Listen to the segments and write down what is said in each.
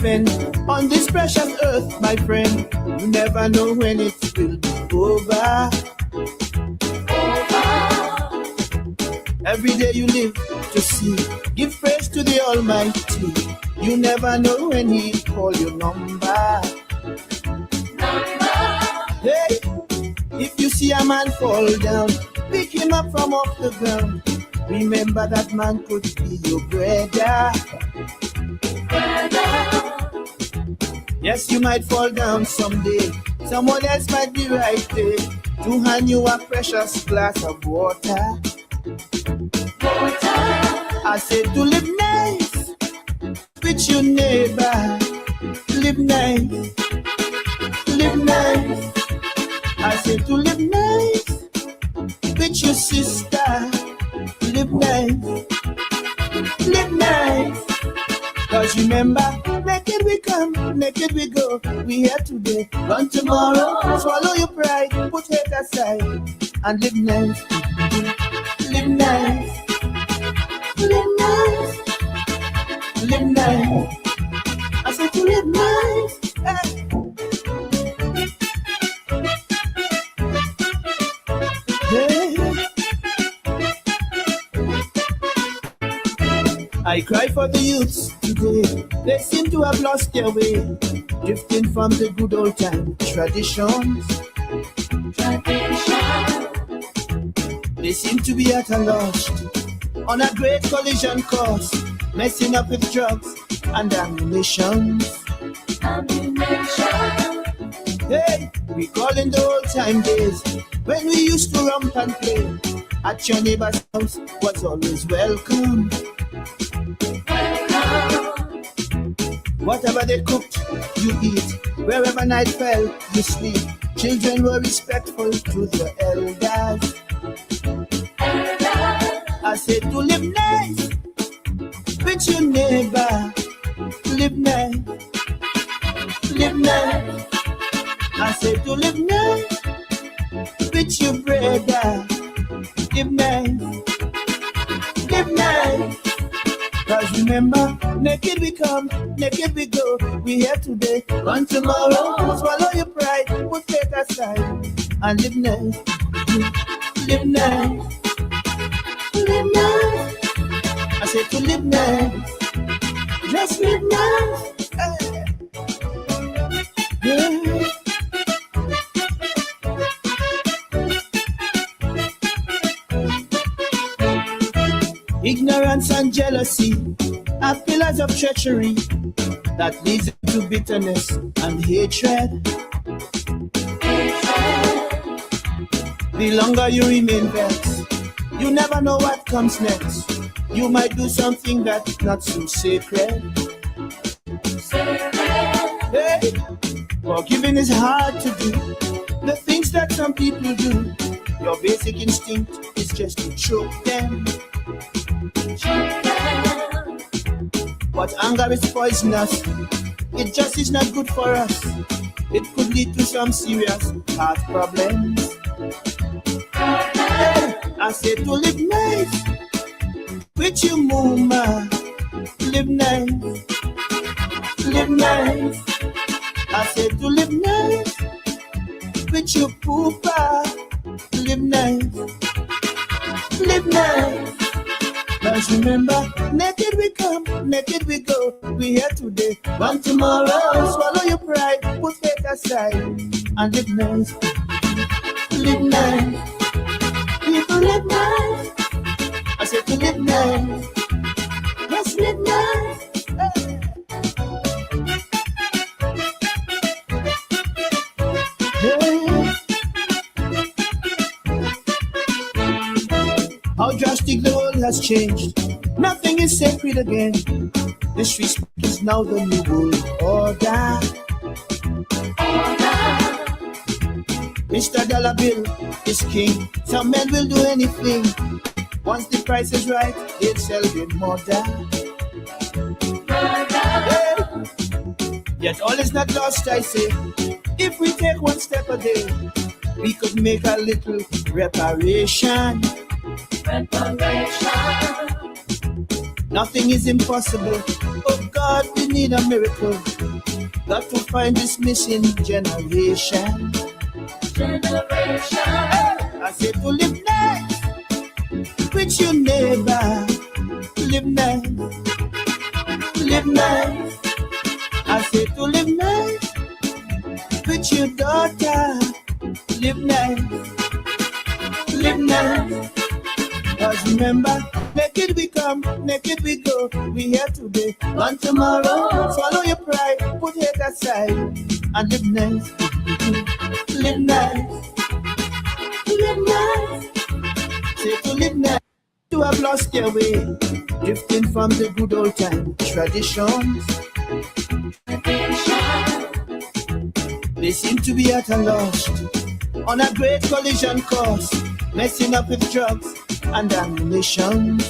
spend on this precious earth, my friend. You never know when it will be over. Every day you live to see, give praise to the Almighty. You never know when He call your number. Hey, if you see a man fall down, pick him up from off the ground. Remember that man could be your brother. Yes, you might fall down someday. Someone else might be right there to hand you a precious glass of water. I said to live nice with your neighbor. Live nice. Live nice. I said to live nice with your sister. Live nice. Live nice. Cause remember, naked we come, naked we go. We here today, gone tomorrow. Swallow your pride, put it aside, and live nice. Live nice. Live nice. Live nice. I said to live nice. Hey. I cry for the youths today. They seem to have lost their way, drifting from the good old time traditions. They seem to be at a loss on a great collision course, messing up with drugs and ammunition. Hey, we call in the old time days when we used to romp and play. At your neighbor's house was always welcome. Whatever they cooked, you eat. Wherever night fell, you sleep. Children were respectful to their elders. I said to live nice with your neighbor. Live nice. Live nice. I said to live nice with your brother. Live nice. Live nice. Cause remember, naked we come, naked we go. We here today, gone tomorrow. Swallow your pride, put it aside, and live nice. Live nice. Live nice. I said to live nice. Just live nice. Yeah. Ignorance and jealousy are pillars of treachery that leads to bitterness and hatred. The longer you remain vexed, you never know what comes next. You might do something that's not so sacred. Hey, forgiving is hard to do. The things that some people do, your basic instinct is just to choke them. But anger is poisonous. It just is not good for us. It could lead to some serious heart problems. Hey, I said to live nice with your mama. Live nice. Live nice. I said to live nice with your poopa. Live nice. Live nice. Cause remember, naked we come, naked we go. We here today, gone tomorrow. Swallow your pride, put it aside, and live nice. Live nice. People live nice. I said to live nice. Just live nice. Hey. How drastic the world has changed. Nothing is sacred again. Disrespect is now the new world order. Mr. Dollar Bill is king. Some men will do anything. Once the price is right, they'll sell their mother. Hey. Yet all is not lost, I say. If we take one step a day, we could make a little reparation. Nothing is impossible Oh God, we need a miracle. Got to find this missing generation. I said to live nice with your neighbor. Live nice, live nice. I said to live nice with your daughter. Live nice, live nice. Cause remember, naked we come, naked we go. We here today, gone tomorrow. Swallow your pride, put hate aside, and live nice. Live nice, live nice. Say to live nice. You have lost your way, drifting from the good old time traditions. They seem to be at a loss on a great collision course, messing up with drugs and ammunition.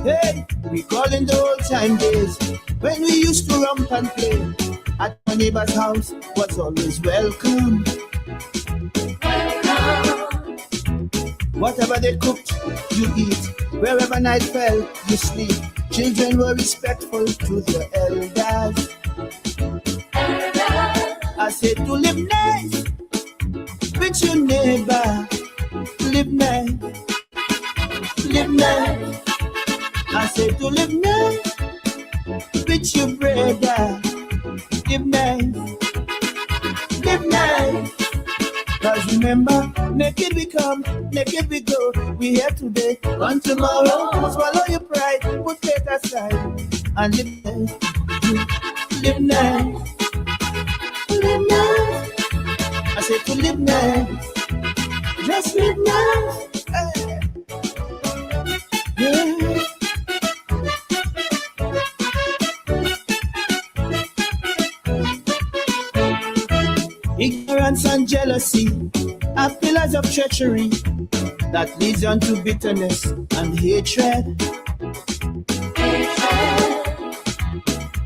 Hey, we call in the old time days when we used to romp and play. At my neighbor's house was always welcome. Whatever they cooked, you eat. Wherever night fell, you sleep. Children were respectful to their elders. I said to live nice with your neighbor. Live nice, live nice. I said to live nice with your brother. Live nice, live nice. Cause remember, naked we come, naked we go. We here today, gone tomorrow. Swallow your pride, put it aside, and live nice, live nice, live nice. I said to live nice, just live nice. Yeah. Ignorance and jealousy are pillars of treachery that leads on to bitterness and hatred.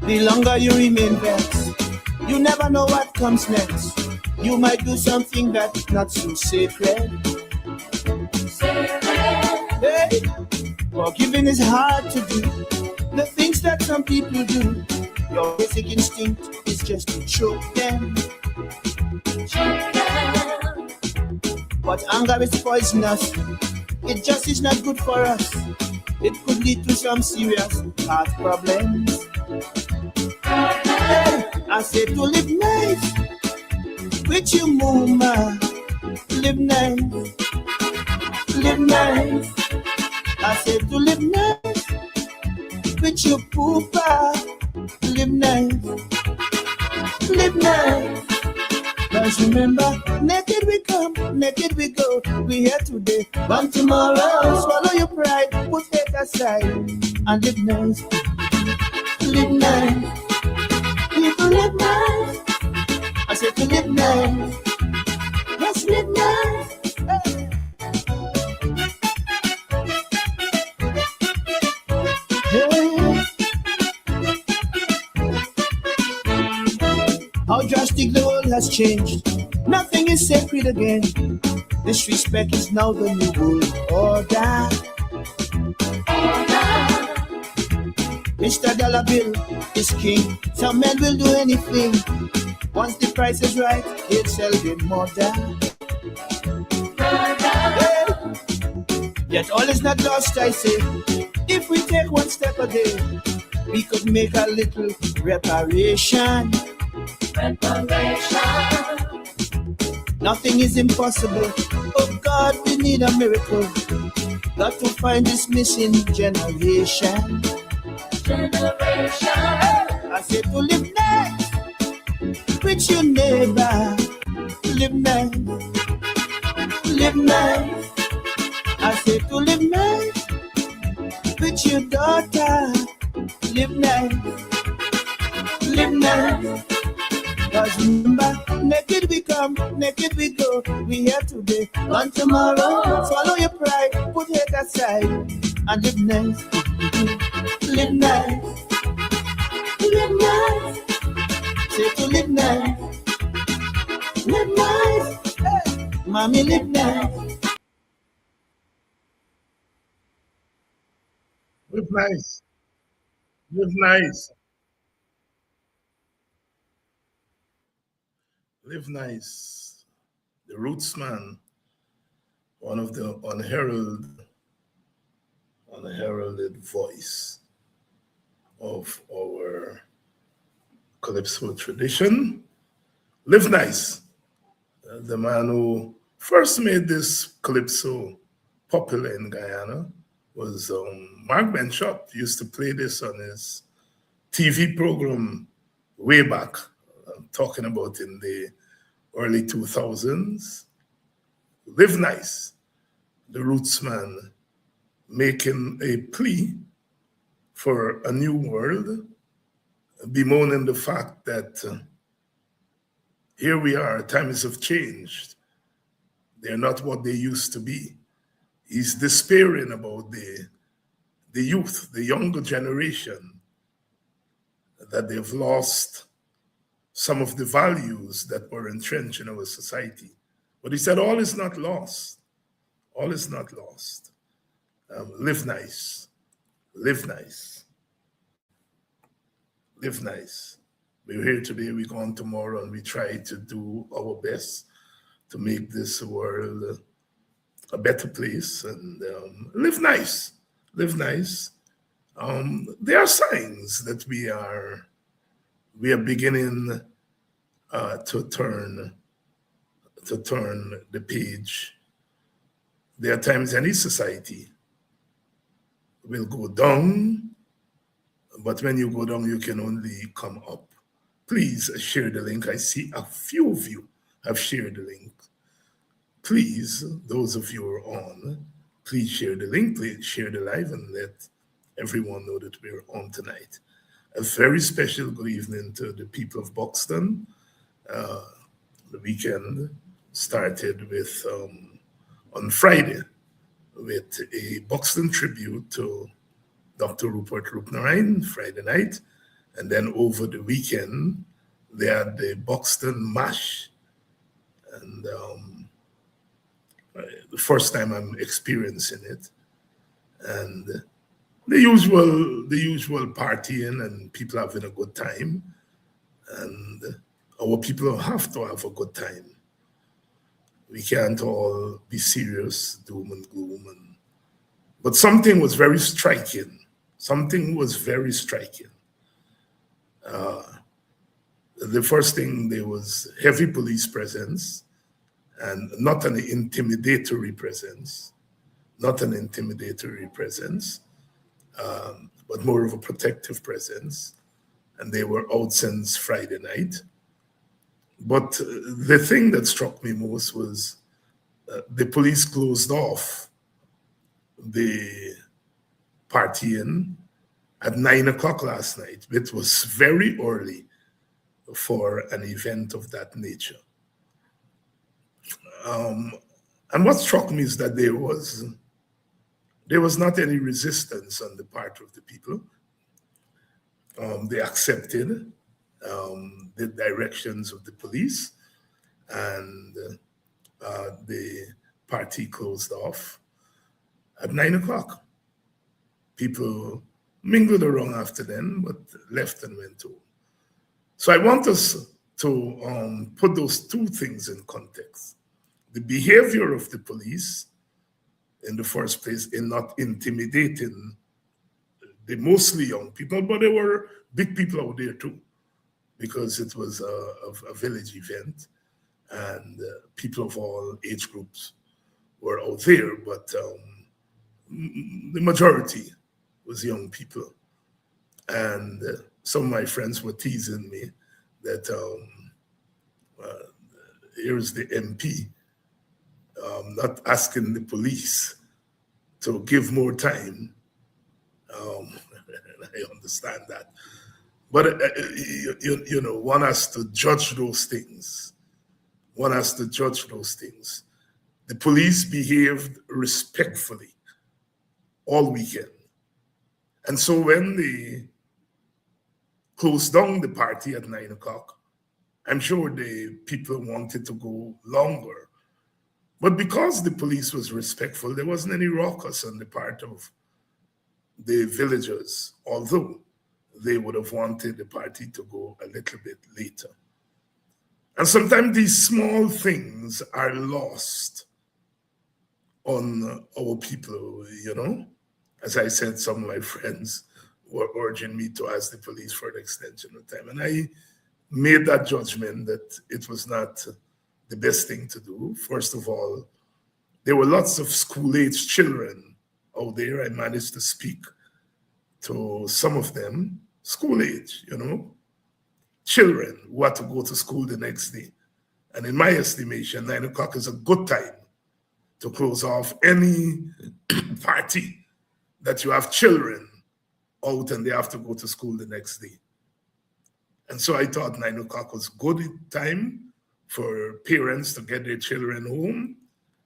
The longer you remain vexed, you never know what comes next. You might do something that's not so sacred. Hey, forgiving is hard to do. The things that some people do, your basic instinct is just to choke them. But anger is poisonous. It just is not good for us. It could lead to some serious heart problems. Hey, I said to live nice with your mama. Live nice, live nice. I said to live nice with your poopa. Live nice, live nice. Cause remember, naked we come, naked we go. We here today, gone tomorrow. Swallow your pride, put it aside, and live nice, live nice. People live nice. I said to live nice, just live nice. Hey. How drastic the world has changed. Nothing is sacred again. Disrespect is now the new world order. Mr. Dollar Bill is king. Some men will do anything. Once the price is right, he'll sell them more down. Hey. Yet all is not lost, I say. If we take one step a day, we could make a little reparation. Nothing is impossible. Oh God, we need a miracle. Got to find this missing generation. I said to live nice with your neighbor. Live nice, live nice. I said to live nice with your daughter. Live nice, live nice. Cause remember, naked we come, naked we go. We here today, gone tomorrow. Swallow your pride, put it aside, and live nice, live nice, live nice. Say to live nice, live nice. Hey, mommy, live nice. nice. Live nice. Live nice. The Roots Man, one of the unheralded voice of our calypso tradition. Live nice. The man who first made this calypso popular in Guyana was Mark Benchop. Used to play this on his TV program way back, talking about in the early 2000s. Live nice, the Roots Man, making a plea for a new world, bemoaning the fact that here we are, times have changed. They're not what they used to be. He's despairing about the youth, the younger generation, that they've lost some of the values that were entrenched in our society. But he said, all is not lost. All is not lost. Live nice. Live nice. Live nice. We're here today, we're gone tomorrow, and we try to do our best to make this world a better place and live nice. Live nice. There are signs that we are beginning to turn the page. There are times any society will go down, but when you go down, you can only come up. Please share the link. I see a few of you have shared the link. Please, those of you who are on, please share the link, please share the live, and let everyone know that we're on tonight. A very special good evening to the people of Buxton. The weekend started with, on Friday, with a Buxton tribute to Dr. Rupert Roopnaraine, Friday night. And then over the weekend, they had the Buxton Mash. And the first time I'm experiencing it. And the usual partying and people having a good time. And our people have to have a good time. We can't all be serious, doom and gloom. But something was very striking. Something was very striking. The first thing, there was heavy police presence, and not an intimidatory presence, but more of a protective presence. And they were out since Friday night. But the thing that struck me most was the police closed off the partying at 9 o'clock last night. It was very early for an event of that nature. And what struck me is that there was not any resistance on the part of the people. They accepted the directions of the police, and the party closed off at 9 o'clock. People mingled around after then, but left and went home. So I want us to put those two things in context. The behavior of the police, in the first place, in not intimidating the mostly young people, but there were big people out there too, because it was a village event, and people of all age groups were out there, but the majority was young people. And some of my friends were teasing me that here's the MP not asking the police to give more time. I understand that. But, you know, one has to judge those things. The police behaved respectfully all weekend. And so when they closed down the party at 9 o'clock, I'm sure the people wanted to go longer. But because the police was respectful, there wasn't any ruckus on the part of the villagers, although they would have wanted the party to go a little bit later. And sometimes these small things are lost on our people, you know. As I said, some of my friends were urging me to ask the police for an extension of time. And I made that judgment that it was not the best thing to do. First of all, there were lots of school-age children out there. I managed to speak to some of them, school-age, you know, children who had to go to school the next day. And in my estimation, 9 o'clock is a good time to close off any party that you have children out and they have to go to school the next day. And so I thought 9 o'clock was good time for parents to get their children home,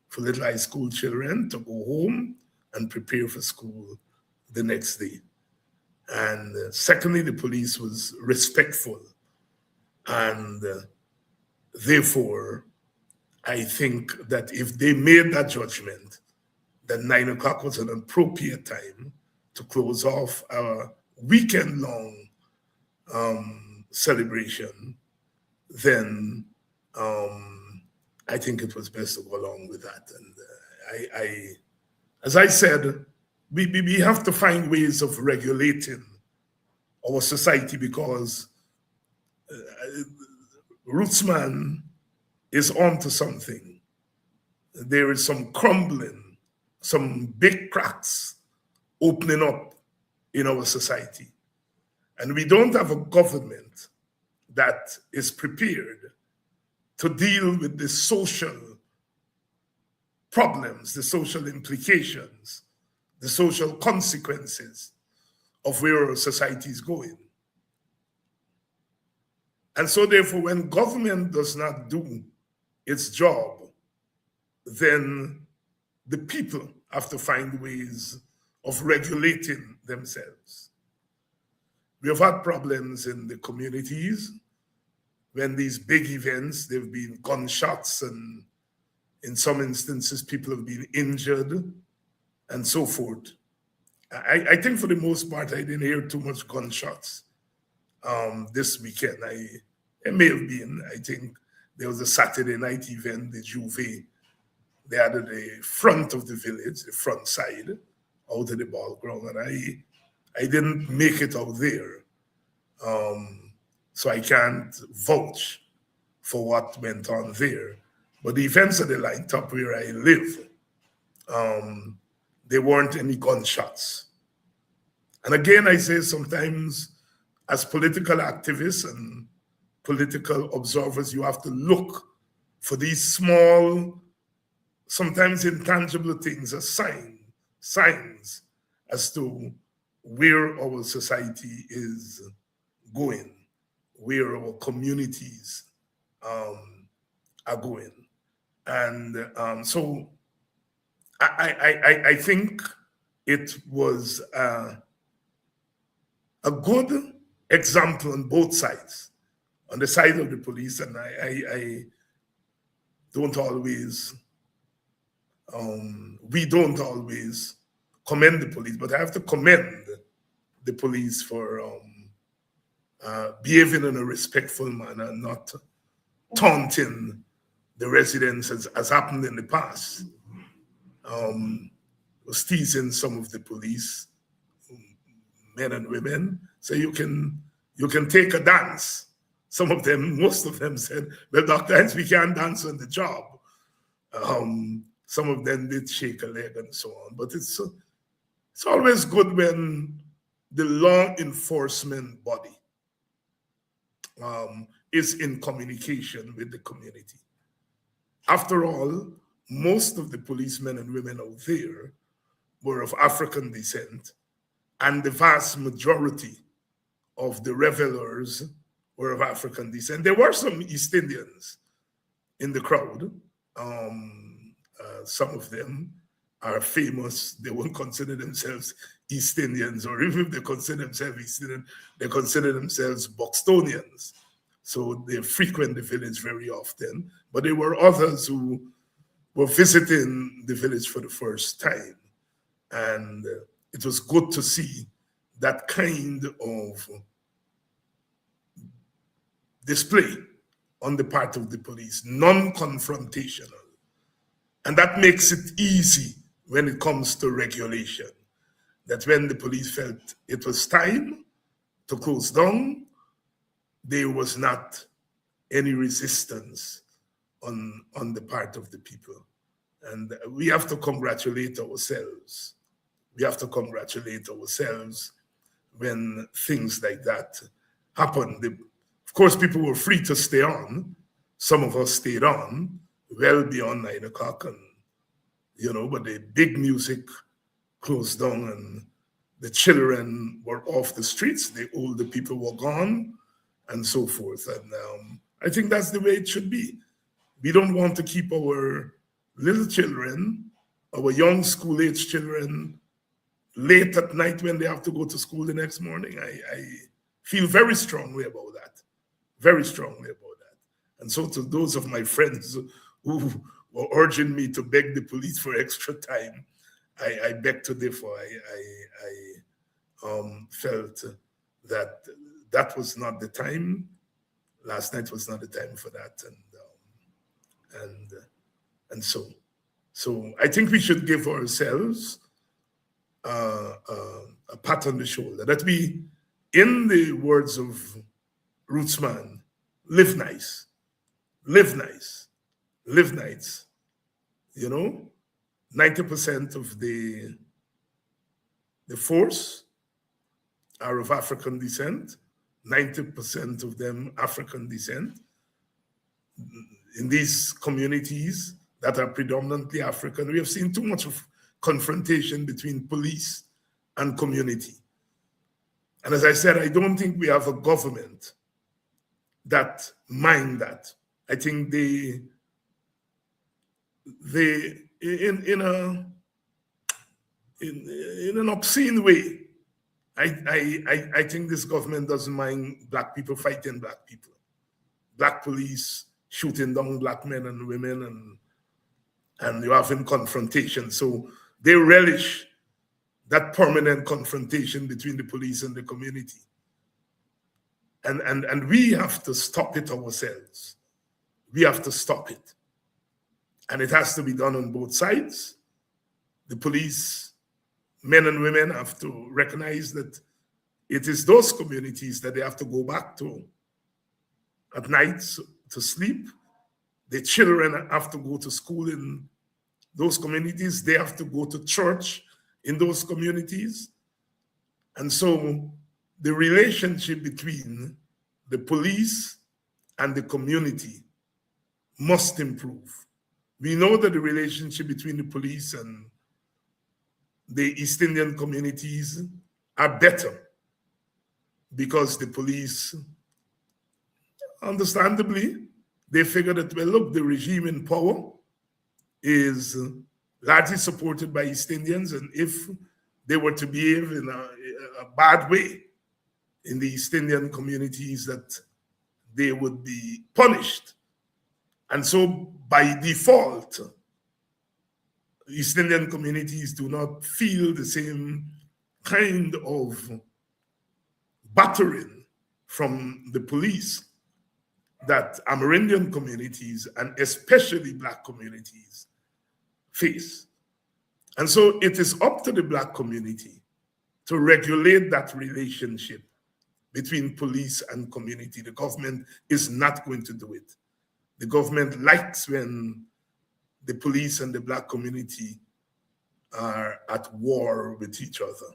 for little high school children to go home and prepare for school the next day. And secondly, the police was respectful. And therefore, I think that if they made that judgment, that 9 o'clock was an appropriate time to close off our weekend-long celebration, then I think it was best to go along with that. And I as I said, we have to find ways of regulating our society, because Rootsman is onto something. There is some crumbling, some big cracks opening up in our society. And we don't have a government that is prepared to deal with the social problems, the social implications, the social consequences of where our society is going. And so therefore, when government does not do its job, then the people have to find ways of regulating themselves. We have had problems in the communities when these big events, there have been gunshots, and in some instances, people have been injured and so forth. I think for the most part, I didn't hear too much gunshots this weekend. It may have been, I think there was a Saturday night event, the Juve. They had at the front of the village, the front side, out of the ball ground, and I didn't make it out there. So I can't vouch for what went on there. But the events at the line top where I live, there weren't any gunshots. And again, I say sometimes as political activists and political observers, you have to look for these small, sometimes intangible things as signs as to where our society is going, where our communities are going. And so I think it was a good example on both sides. On the side of the police, and I don't always, we don't always commend the police, but I have to commend the police for behaving in a respectful manner, not taunting the residents as happened in the past. Was teasing some of the police, men and women, so you can take a dance. Some of them, most of them said, well, Dr. Hines, we can't dance on the job. Some of them did shake a leg and so on. But it's always good when the law enforcement body is in communication with the community. After all, most of the policemen and women out there were of African descent, and the vast majority of the revelers were of African descent. There were some East Indians in the crowd. Some of them are famous. They won't consider themselves East Indians, or even if they consider themselves East Indian, they consider themselves Buxtonians. So they frequent the village very often. But there were others who were visiting the village for the first time. And it was good to see that kind of display on the part of the police, non-confrontational. And that makes it easy when it comes to regulation. That when the police felt it was time to close down, there was not any resistance on the part of the people. And we have to congratulate ourselves. We have to congratulate ourselves when things like that happen. Of course, people were free to stay on. Some of us stayed on well beyond 9 o'clock, and but the big music closed down and the children were off the streets, the older people were gone, and so forth. And I think that's the way it should be. We don't want to keep our little children, our young school-age children, late at night when they have to go to school the next morning. I feel very strongly about that, very strongly about that. And so to those of my friends who were urging me to beg the police for extra time, I beg to differ. I felt that that was not the time. Last night was not the time for that, and so I think we should give ourselves a pat on the shoulder. That we, in the words of Rootsman, live nice, live nice, live nice. 90% of the force are of African descent, 90% of them African descent. In these communities that are predominantly African, we have seen too much of confrontation between police and community. And as I said, I don't think we have a government that mind that. I think they in an obscene way, I think this government doesn't mind Black people fighting Black people, Black police shooting down Black men and women, and you're having confrontation. So they relish that permanent confrontation between the police and the community. And we have to stop it ourselves. We have to stop it. And it has to be done on both sides. The police, men and women, have to recognize that it is those communities that they have to go back to at night to sleep. The children have to go to school in those communities. They have to go to church in those communities. And so the relationship between the police and the community must improve. We know that the relationship between the police and the East Indian communities are better because the police, understandably, they figure that, well, look, the regime in power is largely supported by East Indians, and if they were to behave in a bad way in the East Indian communities, that they would be punished. And so by default, East Indian communities do not feel the same kind of battering from the police that Amerindian communities, and especially Black communities, face. And so it is up to the Black community to regulate that relationship between police and community. The government is not going to do it. The government likes when the police and the Black community are at war with each other.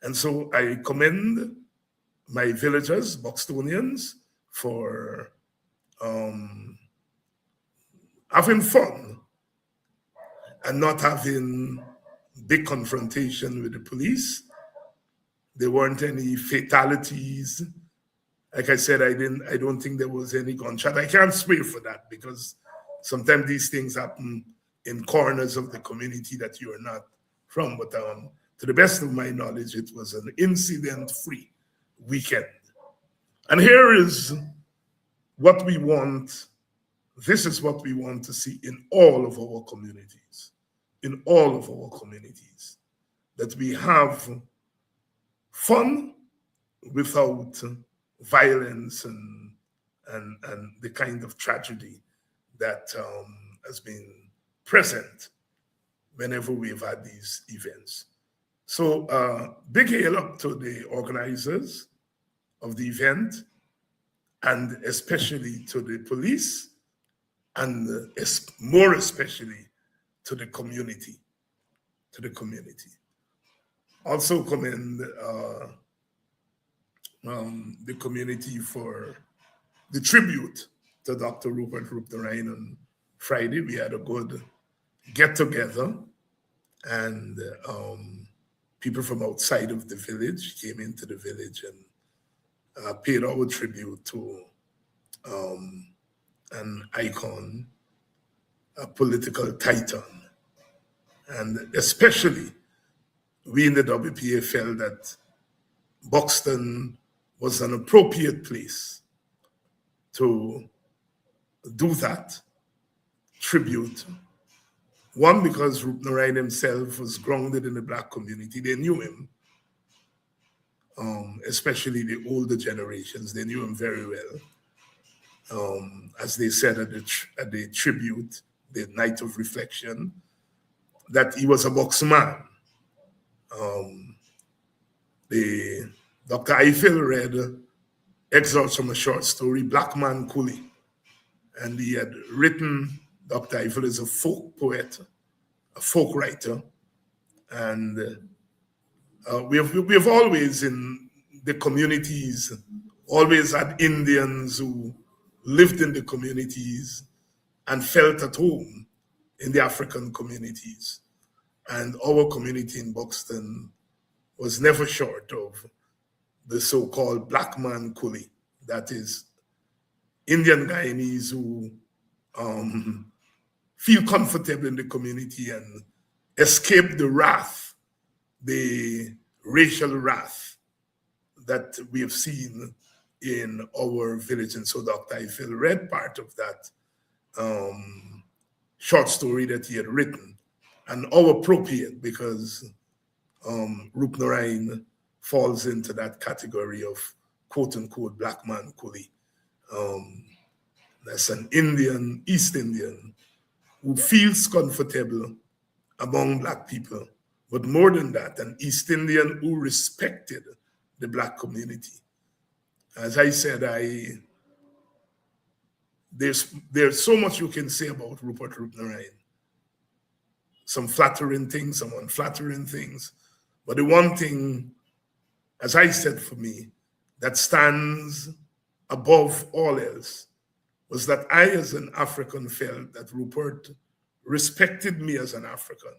And so I commend my villagers, Buxtonians, for having fun and not having big confrontation with the police. There weren't any fatalities. Like I said, I don't think there was any gunshot. I can't swear for that because sometimes these things happen in corners of the community that you are not from. But to the best of my knowledge, it was an incident-free weekend. And here is what we want. This is what we want to see in all of our communities. In all of our communities. that we have fun without violence and the kind of tragedy that has been present whenever we've had these events. So big hail up to the organizers of the event, and especially to the police, and more especially to the community. Also commend the community for the tribute to Dr. Rupert Roopnaraine on Friday. We had a good get together, and people from outside of the village came into the village and paid our tribute to an icon, a political titan. And especially, we in the WPA felt that Buxton was an appropriate place to do that tribute. One, because Roopnaraine himself was grounded in the Black community. They knew him, especially the older generations. They knew him very well. As they said at the tribute, the night of reflection, that he was a Bucks man. Dr. Eiffel read excerpts from a short story, Black Man Coolie, and he had written, Dr. Eiffel is a folk poet, a folk writer, and we have always in the communities, always had Indians who lived in the communities and felt at home in the African communities. And our community in Buxton was never short of the so-called Black Man Coolie, that is Indian Guyanese who feel comfortable in the community and escape the wrath, the racial wrath that we have seen in our village. And so Dr. Eiffel read part of that short story that he had written, and how appropriate, because Roopnaraine falls into that category of quote-unquote Black Man Coolie. That's an Indian, East Indian, who feels comfortable among Black people, but more than that, an East Indian who respected the Black community. As I said, there's so much you can say about Rupert Roopnaraine. Some flattering things, some unflattering things. But the one thing, as I said, for me, that stands above all else was that I, as an African, felt that Rupert respected me as an African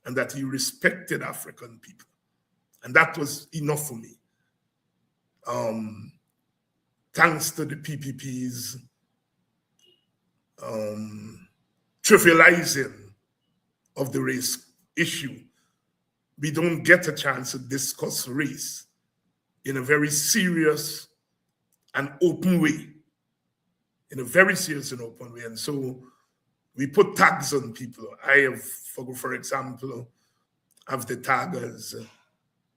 and that he respected African people. And that was enough for me. Thanks to the PPP's trivializing of the race issue, we don't get a chance to discuss race in a very serious and open way, And so we put tags on people. I have, for example, have the tag as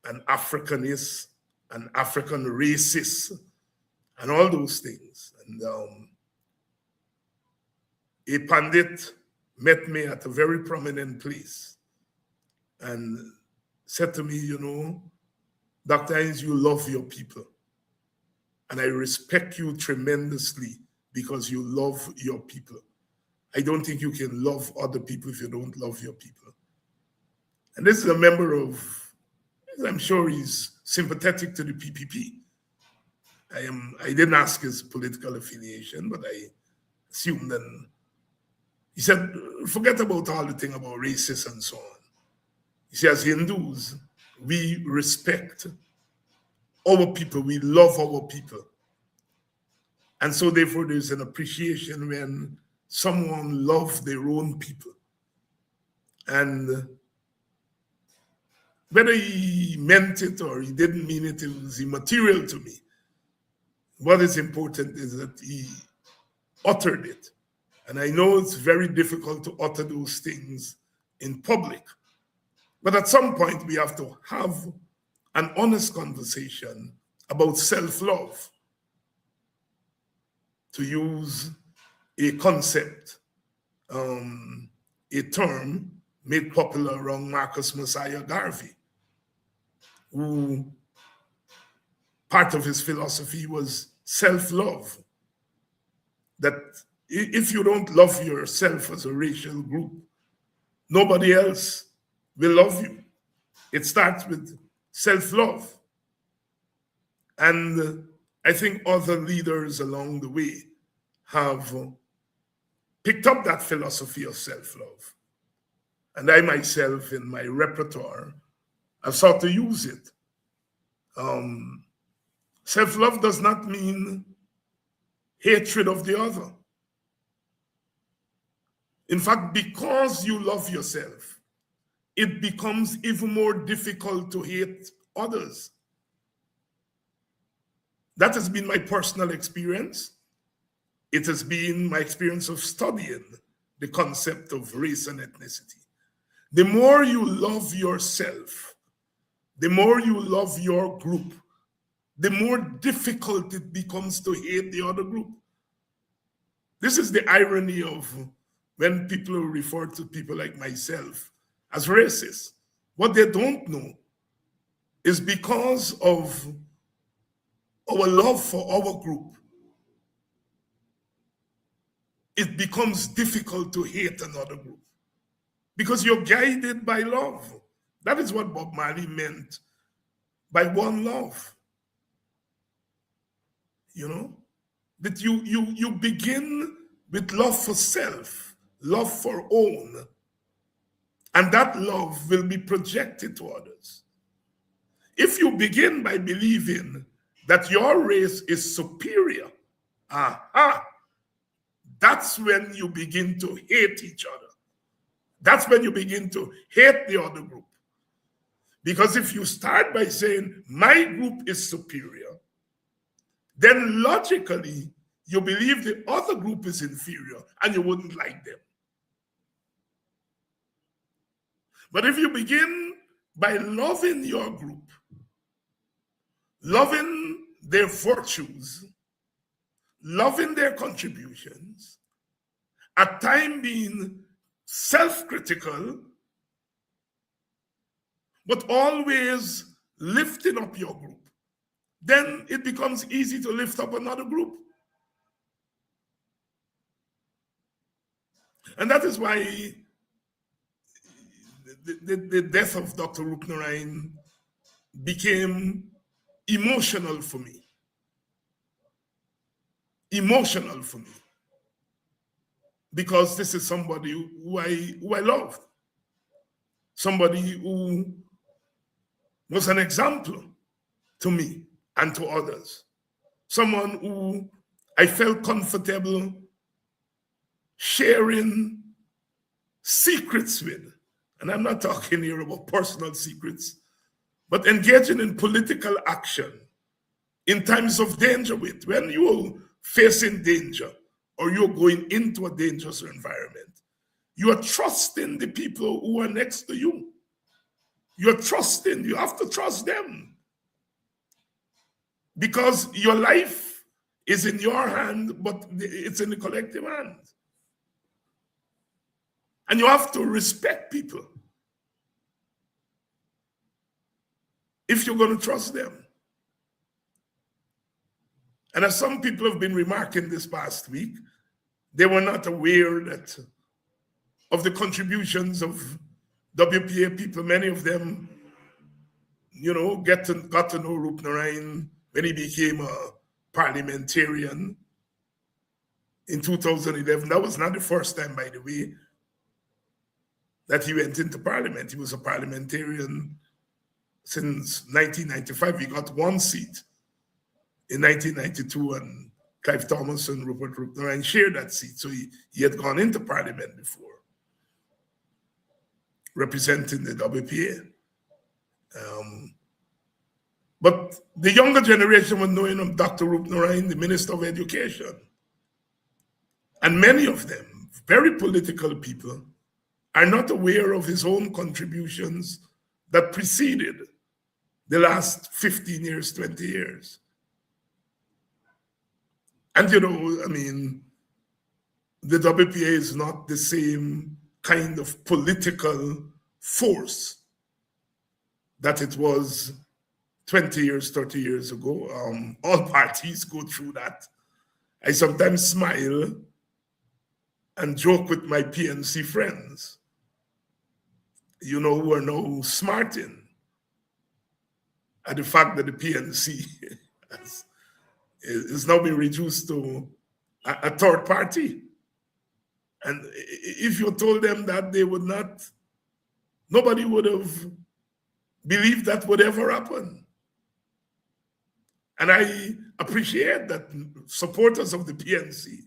an Africanist, an African racist, and all those things. And a pundit met me at a very prominent place and said to me, you know, Dr. Hines, you love your people. And I respect you tremendously because you love your people. I don't think you can love other people if you don't love your people. And this is a member of, I'm sure he's sympathetic to the PPP. I didn't ask his political affiliation, but I assumed then. He said, forget about all the thing about racism and so on. He said, as Hindus, we respect our people, we love our people. And so therefore there's an appreciation when someone loves their own people. And whether he meant it or he didn't mean it, it was immaterial to me. What is important is that he uttered it. And I know it's very difficult to utter those things in public, But at some point, we have to have an honest conversation about self-love, to use a concept, a term made popular around Marcus Messiah Garvey, who part of his philosophy was self-love. That if you don't love yourself as a racial group, nobody else will love you. It starts with self-love. And I think other leaders along the way have picked up that philosophy of self-love. And I myself, in my repertoire, have sought to use it. Self-love does not mean hatred of the other. In fact, because you love yourself, it becomes even more difficult to hate others. That has been my personal experience. It has been my experience of studying the concept of race and ethnicity. The more you love yourself, the more you love your group, the more difficult it becomes to hate the other group. This is the irony of when people refer to people like myself as racist. What they don't know is because of our love for our group, it becomes difficult to hate another group because you're guided by love. That is what Bob Marley meant by one love. You know, that you begin with love for self, love for own, and that love will be projected to others. If you begin by believing that your race is superior, that's when you begin to hate each other. That's when you begin to hate the other group. Because if you start by saying, my group is superior, then logically, you believe the other group is inferior and you wouldn't like them. But if you begin by loving your group, loving their virtues, loving their contributions, at times being self-critical, but always lifting up your group, then it becomes easy to lift up another group. And that is why the death of Dr. Roopnarine became emotional for me. Emotional for me. Because this is somebody who I loved. Somebody who was an example to me and to others. Someone who I felt comfortable sharing secrets with. And I'm not talking here about personal secrets, but engaging in political action in times of danger with. When you're facing danger or you're going into a dangerous environment, you are trusting the people who are next to you. You're trusting, you have to trust them. Because your life is in your hand, but it's in the collective hand. And you have to respect people if you're going to trust them. And as some people have been remarking this past week, they were not aware of the contributions of WPA people. Many of them, got to know Roopnarine when he became a parliamentarian in 2011. That was not the first time, by the way, that he went into parliament. He was a parliamentarian since 1995. He got one seat in 1992, and Clive Thomas and Rupert Roopnarine shared that seat. So he had gone into parliament before, representing the WPA. But the younger generation was knowing of Dr. Roopnarine, the Minister of Education. And many of them, very political people, are not aware of his own contributions that preceded the last 15 years, 20 years. And you know, I mean, the WPA is not the same kind of political force that it was 20 years, 30 years ago. All parties go through that. I sometimes smile and joke with my PNC friends, you know, who are now smarting at the fact that the PNC is now being reduced to a third party. And if you told them that, they would not, nobody would have believed that would ever happen. And I appreciate that supporters of the PNC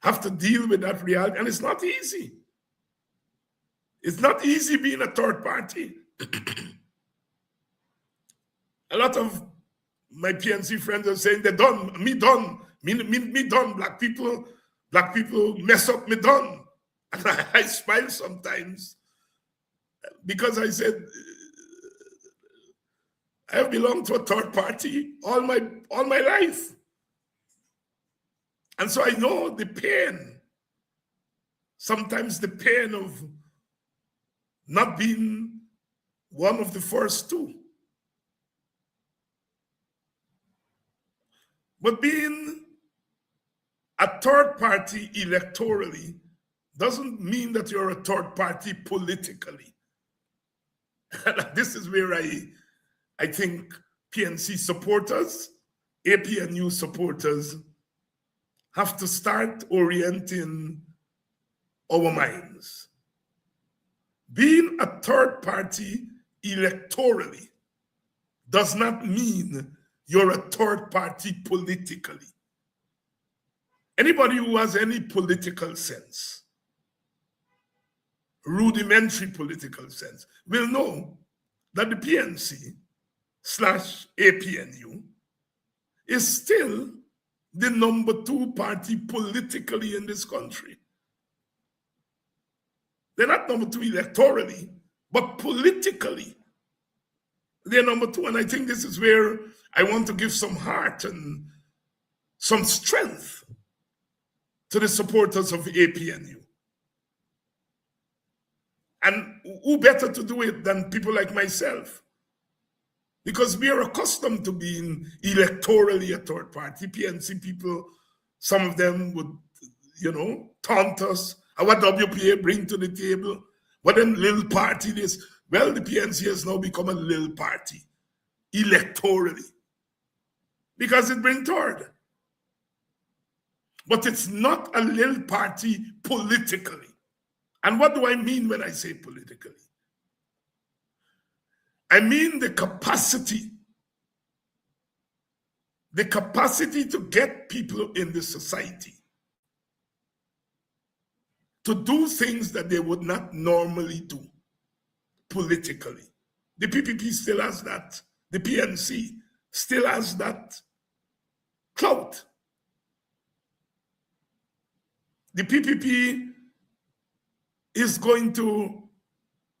have to deal with that reality. And it's not easy. It's not easy being a third party. A lot of my PNC friends are saying they're done, me done, me done, black people mess up, me done. And I smile sometimes because I said, I have belonged to a third party all my life. And so I know the pain, sometimes the pain of not being one of the first two. But being a third party electorally doesn't mean that you're a third party politically. This is where I think PNC supporters, APNU supporters, have to start orienting our minds. Being a third party electorally does not mean you're a third party politically. Anybody who has any political sense, rudimentary political sense, will know that the PNC/APNU is still the number 2 party politically in this country. They're not number 2 electorally, but politically, they're number 2. And I think this is where I want to give some heart and some strength to the supporters of APNU. And who better to do it than people like myself? Because we are accustomed to being electorally a third party. PNC people, some of them would, you know, taunt us. What WPA bring to the table? What them little party this? Well, the PNC has now become a little party, electorally, because it brings third. But it's not a little party politically. And what do I mean when I say politically? I mean the capacity to get people in the society to do things that they would not normally do politically. The PPP still has that. The PNC still has that clout. The PPP is going to,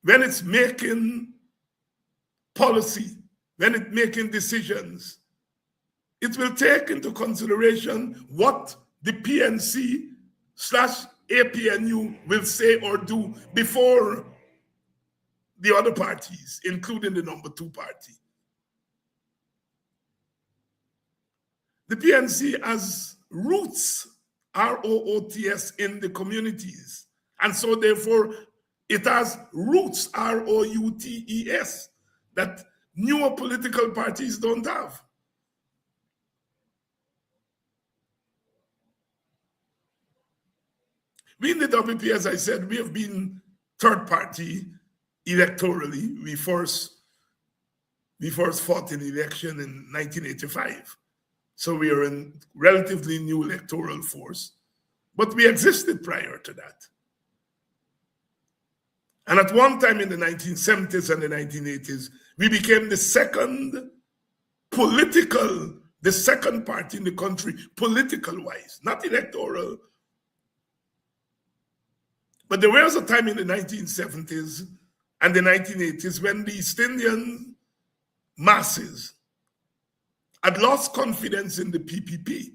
when it's making policy, when it's making decisions, it will take into consideration what the PNC/APNU will say or do before the other parties, including the number 2 party. The PNC has roots, R-O-O-T-S, in the communities. And so therefore, it has roots, R-O-U-T-E-S, that newer political parties don't have. We in the WP, as I said, we have been third party electorally. We first fought in election in 1985. So we are a relatively new electoral force, but we existed prior to that. And at one time in the 1970s and the 1980s, we became the second party in the country, political-wise, not electoral. But there was a time in the 1970s and the 1980s, when the East Indian masses had lost confidence in the PPP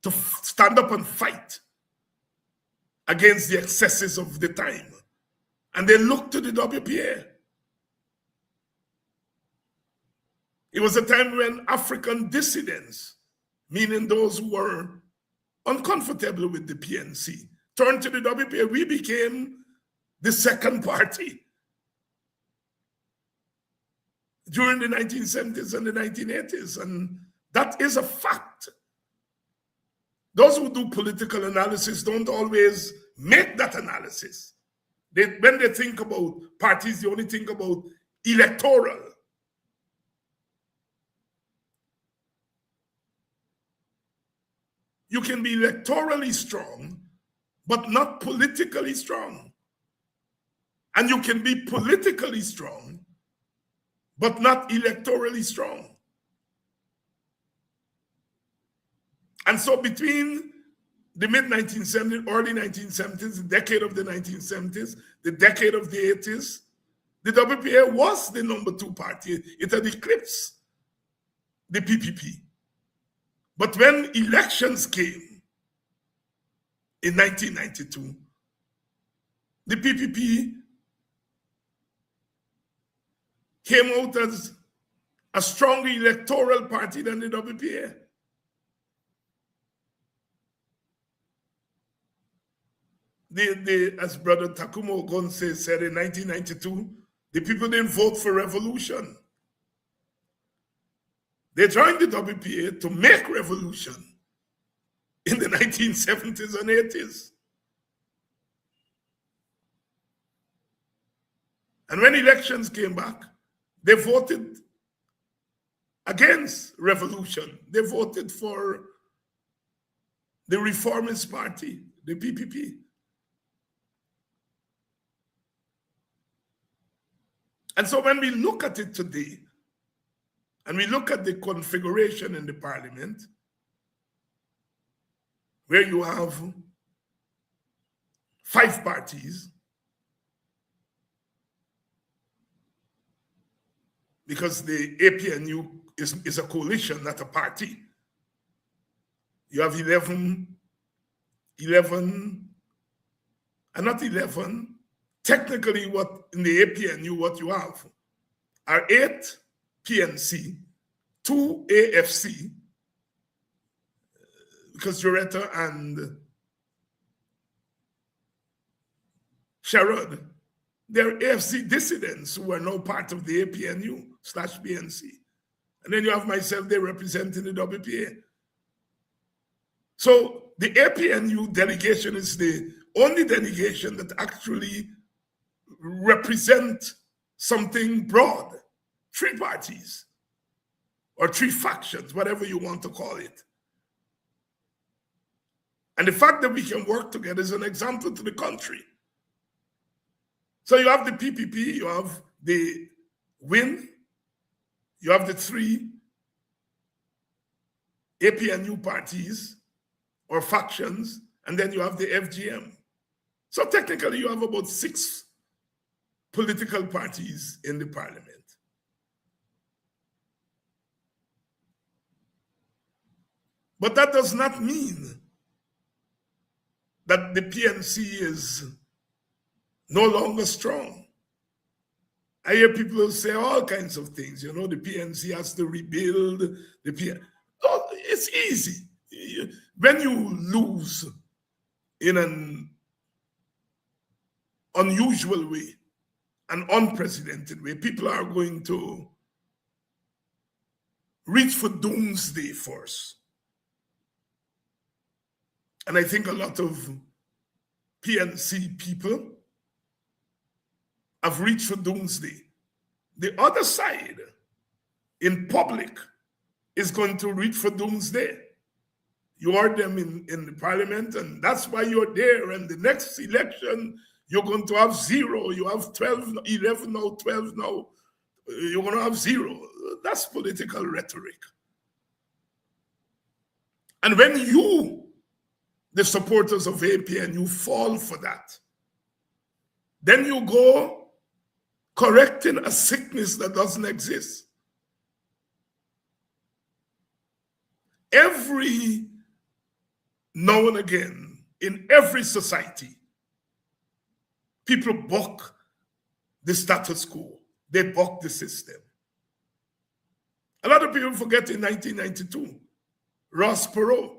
to stand up and fight against the excesses of the time. And they looked to the WPA. It was a time when African dissidents, meaning those who were uncomfortable with the PNC, turned to the WPA. We became the second party during the 1970s and the 1980s, and that is a fact. Those who do political analysis don't always make that analysis. When they think about parties, they only think about electoral. You can be electorally strong, but not politically strong. And you can be politically strong, but not electorally strong. And so between the mid-1970s, early 1970s, the decade of the 1970s, the decade of the 80s, the WPA was the #2 party. It had eclipsed the PPP. But when elections came in 1992, the PPP came out as a stronger electoral party than the WPA. As Brother Takumo Ogonse said in 1992, the people didn't vote for revolution. They joined the WPA to make revolution in the 1970s and 80s. And when elections came back, they voted against revolution. They voted for the Reformist Party, the PPP. And so when we look at it today, and we look at the configuration in the parliament, where you have 5 parties, because the APNU is a coalition, not a party. You have 11, and not 11, technically what in the APNU, what you have are 8 PNC, 2 AFC, because Joretta and Sherrod, they're AFC dissidents who are now part of the APNU/PNC. And then you have myself, they representing the WPA. So the APNU delegation is the only delegation that actually represent something broad. 3 parties or 3 factions, whatever you want to call it. And the fact that we can work together is an example to the country. So you have the PPP, you have the WIN, you have the 3 APNU parties or factions, and then you have the FGM. So technically you have about 6 political parties in the parliament. But that does not mean that the PNC is no longer strong. I hear people say all kinds of things. You know, the PNC has to rebuild. Oh, it's easy. When you lose in an unusual way, an unprecedented way, people are going to reach for doomsday first. And I think a lot of PNC people have reached for doomsday. The other side, in public, is going to reach for doomsday. You heard them in the parliament, and that's why you're there. And the next election, you're going to have 0. You have 12, 11 now, 12 now. You're going to have 0. That's political rhetoric. And when you, the supporters of APNU, fall for that, then you go correcting a sickness that doesn't exist. Every now and again, in every society, people buck the status quo. They buck the system. A lot of people forget in 1992, Ross Perot,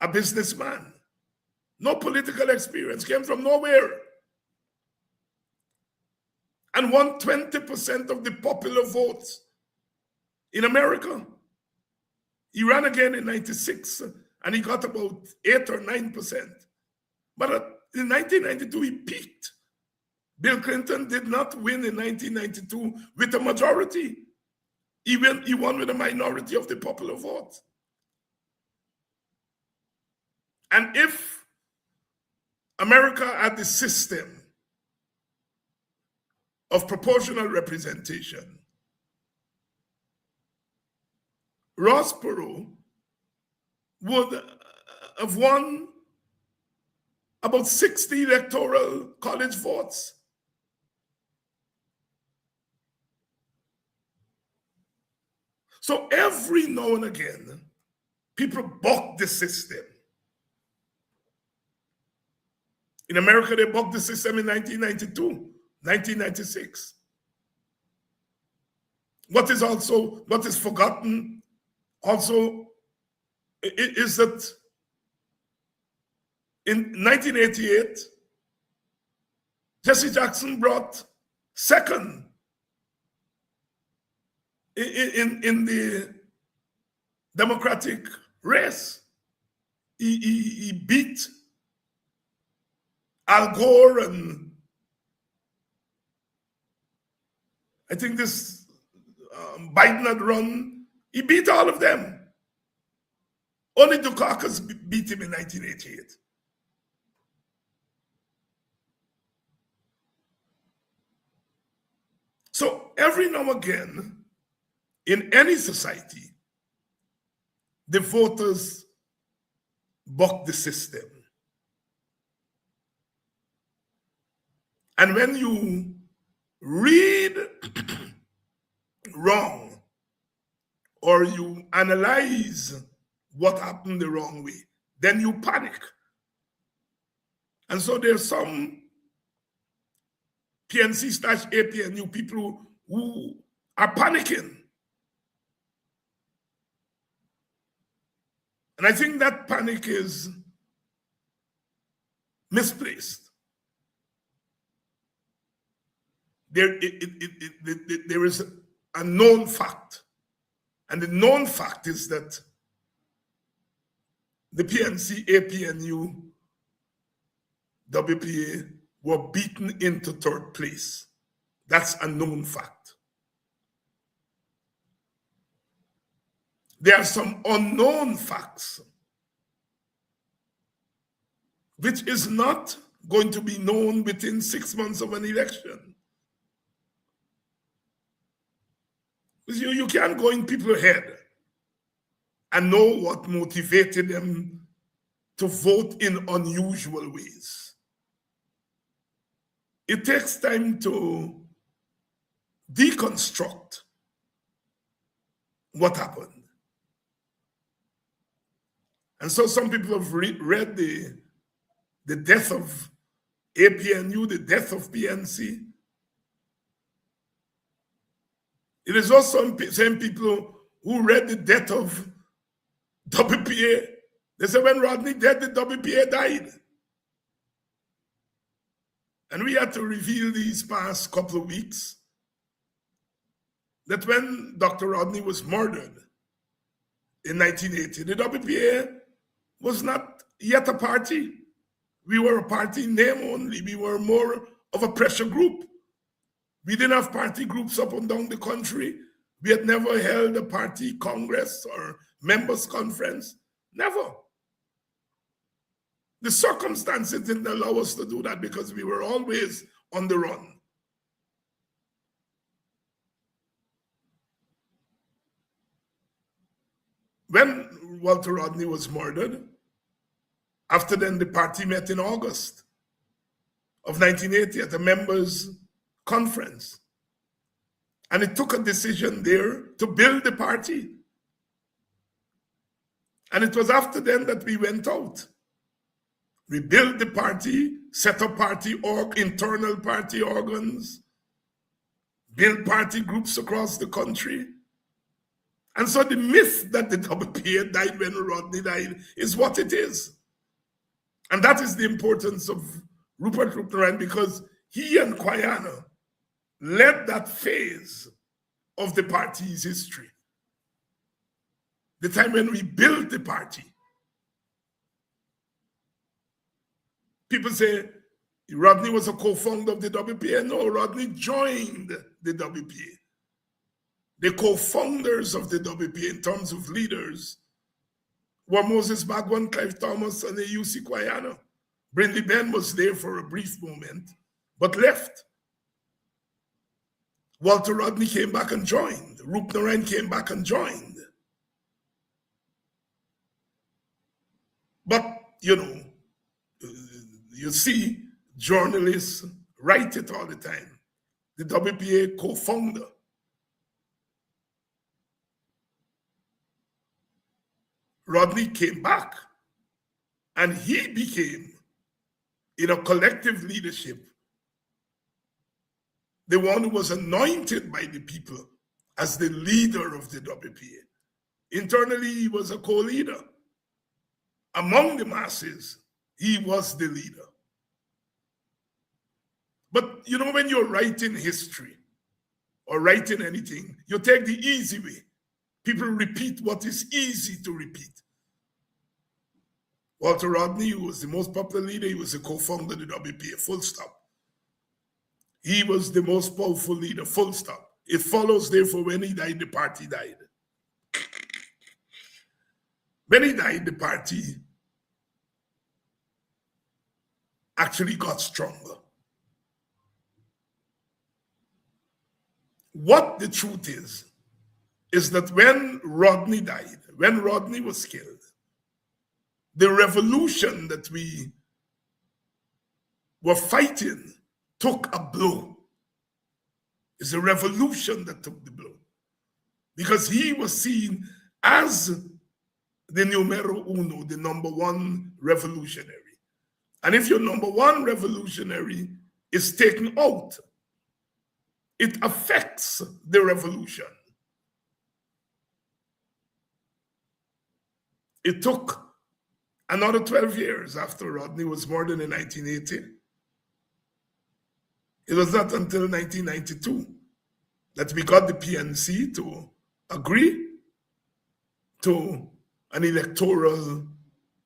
a businessman, no political experience, came from nowhere, and won 20% of the popular votes in America. He ran again in 96, and he got about 8 or 9%. But in 1992, he peaked. Bill Clinton did not win in 1992 with a majority. He won with a minority of the popular vote. And if America had the system of proportional representation, Ross Perot would have won about 60 electoral college votes. So every now and again, people buck the system. In America, they bucked the system in 1992, 1996. What is forgotten also is that in 1988, Jesse Jackson brought second in the Democratic race. He beat Al Gore, and I think this Biden had run. He beat all of them. Only Dukakis beat him in 1988. So every now and again, in any society, the voters buck the system. And when you read wrong or you analyze what happened the wrong way, then you panic. And so there's some PNC/APNU people who are panicking. And I think that panic is misplaced. There is a known fact, and the known fact is that the PNC, APNU, WPA were beaten into third place. That's a known fact. There are some unknown facts which is not going to be known within 6 months of an election. You can't go in people's head and know what motivated them to vote in unusual ways. It takes time to deconstruct what happened. And so some people have read the death of APNU, the death of PNC. It is also same people who read the death of WPA. They said when Rodney died, the WPA died. And we had to reveal these past couple of weeks that when Dr. Rodney was murdered in 1980, the WPA was not yet a party. We were a party in name only. We were more of a pressure group. We didn't have party groups up and down the country. We had never held a party congress or members conference. Never. The circumstances didn't allow us to do that because we were always on the run. When Walter Rodney was murdered, after then the party met in August of 1980 at a members conference. And it took a decision there to build the party. And it was after then that we went out. We built the party, set up internal party organs, built party groups across the country. And so the myth that the WPA died when Rodney died is what it is. And that is the importance of Rupert Roopnarine, because he and Kwayana led that phase of the party's history. The time when we built the party. People say Rodney was a co-founder of the WPA. No, Rodney joined the WPA. The co-founders of the WPA in terms of leaders were Moses Bagwan, Clive Thomas, and A.U.C. Kwayana. Brindley Ben was there for a brief moment, but left. Walter Rodney came back and joined. Roopnarine came back and joined. But, you see journalists write it all the time. The WPA co-founder. Rodney came back and he became, in a collective leadership, the one who was anointed by the people as the leader of the WPA. Internally, he was a co-leader. Among the masses, he was the leader. But when you're writing history or writing anything, you take the easy way. People repeat what is easy to repeat. Walter Rodney, who was the most popular leader, he was a co-founder of the WPA, full stop. He was the most powerful leader, full stop. It follows, therefore, when he died, the party died. When he died, the party actually got stronger. What the truth is that when Rodney died, when Rodney was killed, the revolution that we were fighting took a blow. It's a revolution that took the blow. Because he was seen as the numero uno, the number one revolutionary. And if your number one revolutionary is taken out, it affects the revolution. It took another 12 years after Rodney was murdered in 1980. It was not until 1992 that we got the PNC to agree to an electoral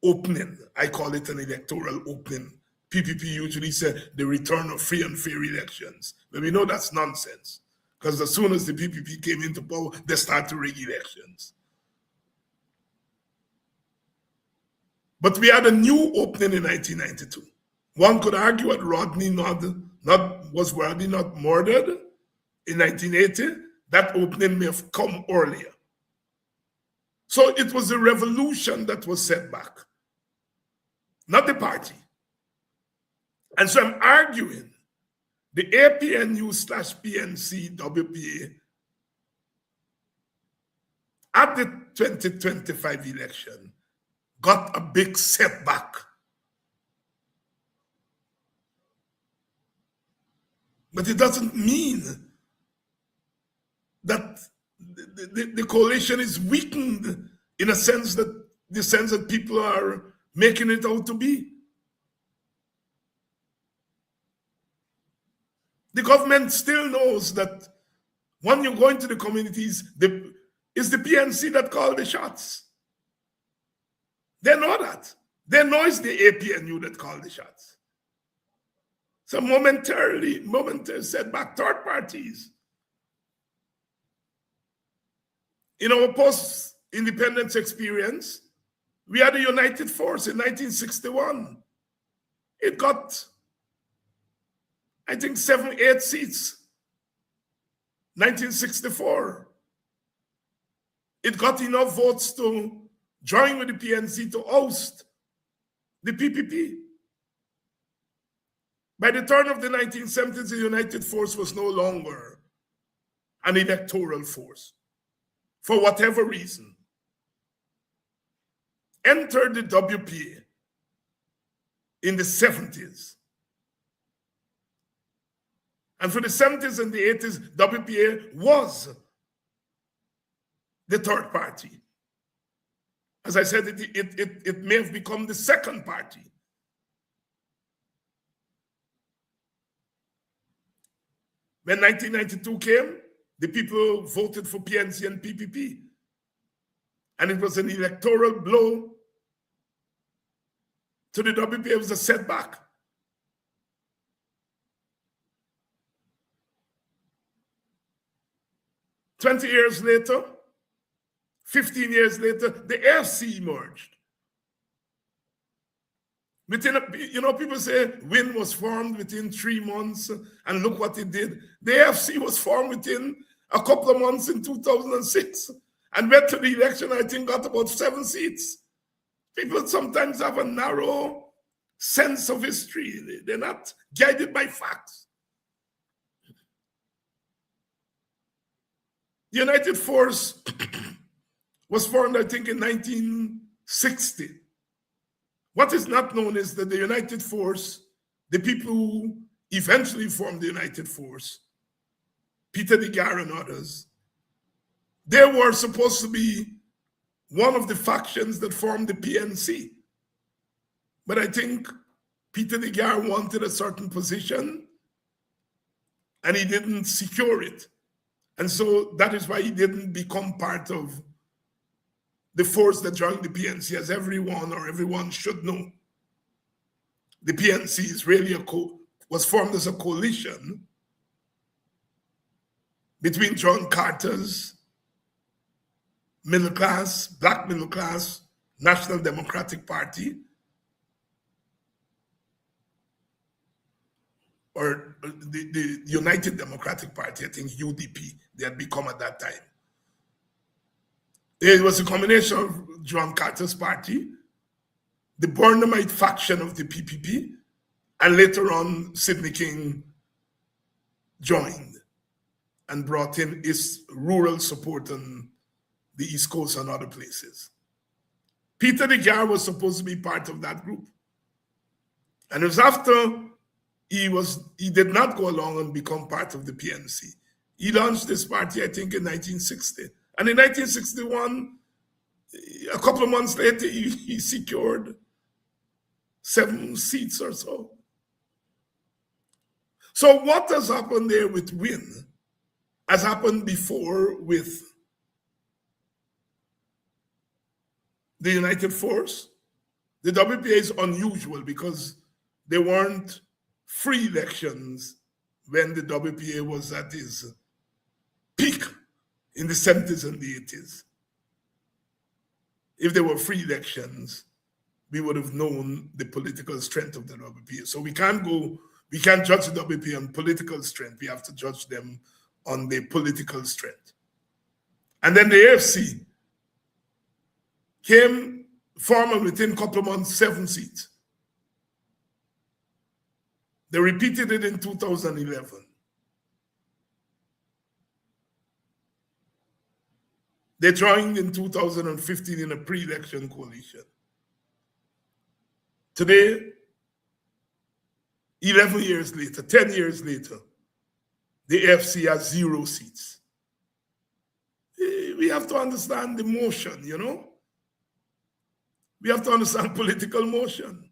opening. I call it an electoral opening. PPP usually said the return of free and fair elections. But we know that's nonsense, because as soon as the PPP came into power, they started to rig elections. But we had a new opening in 1992. One could argue that Rodney was Rodney not murdered in 1980? That opening may have come earlier. So it was a revolution that was set back, not the party. And so I'm arguing the APNU/PNC WPA at the 2025 election got a big setback. But it doesn't mean that the coalition is weakened in a sense that people are making it out to be. The government still knows that when you go into the communities, it's the PNC that call the shots. They know that. They know it's the APNU that call the shots. So momentary setback, third parties. In our post-independence experience, we had a united force in 1961. It got, I think, 7, 8 seats. 1964. It got enough votes to join with the PNC to oust the PPP. By the turn of the 1970s, the United Force was no longer an electoral force, for whatever reason. Entered the WPA in the 70s. And for the 70s and the 80s, WPA was the third party. As I said, it may have become the second party. When 1992 came, the people voted for PNC and PPP. And it was an electoral blow to the WPA. It was a setback. "20 years later, 15 years later, the AFC emerged. People say WIN was formed within 3 months, and look what it did. The AFC was formed within a couple of months in 2006, and went to the election, I think, got about 7 seats. People sometimes have a narrow sense of history. They're not guided by facts. The United Force was formed, I think, in 1960. What is not known is that the United Force, the people who eventually formed the United Force, Peter DeGar and others, they were supposed to be one of the factions that formed the PNC. But I think Peter DeGar wanted a certain position and he didn't secure it. And so that is why he didn't become part of the force that joined the PNC. As everyone should know, the PNC is really was formed as a coalition between John Carter's middle class, black middle class, National Democratic Party, or the United Democratic Party, I think UDP, they had become at that time. It was a combination of John Carter's party, the Burnhamite faction of the PPP, and later on, Sidney King joined and brought in his rural support on the East Coast and other places. Peter DeGar was supposed to be part of that group. And it was after he did not go along and become part of the PNC. He launched this party, I think, in 1960. And in 1961, a couple of months later, he secured 7 seats or so. So what has happened there with WIN has happened before with the United Force. The WPA is unusual because there weren't free elections when the WPA was at its peak in the 70s and the 80s. If there were free elections, we would have known the political strength of the WPA. So we can't judge the WPA on political strength. We have to judge them on their political strength. And then the AFC came, formed within a couple of months, 7 seats. They repeated it in 2011. They joined in 2015 in a pre-election coalition. Today, 11 years later, 10 years later, the AFC has 0 seats. We have to understand the motion, you know? We have to understand political motion.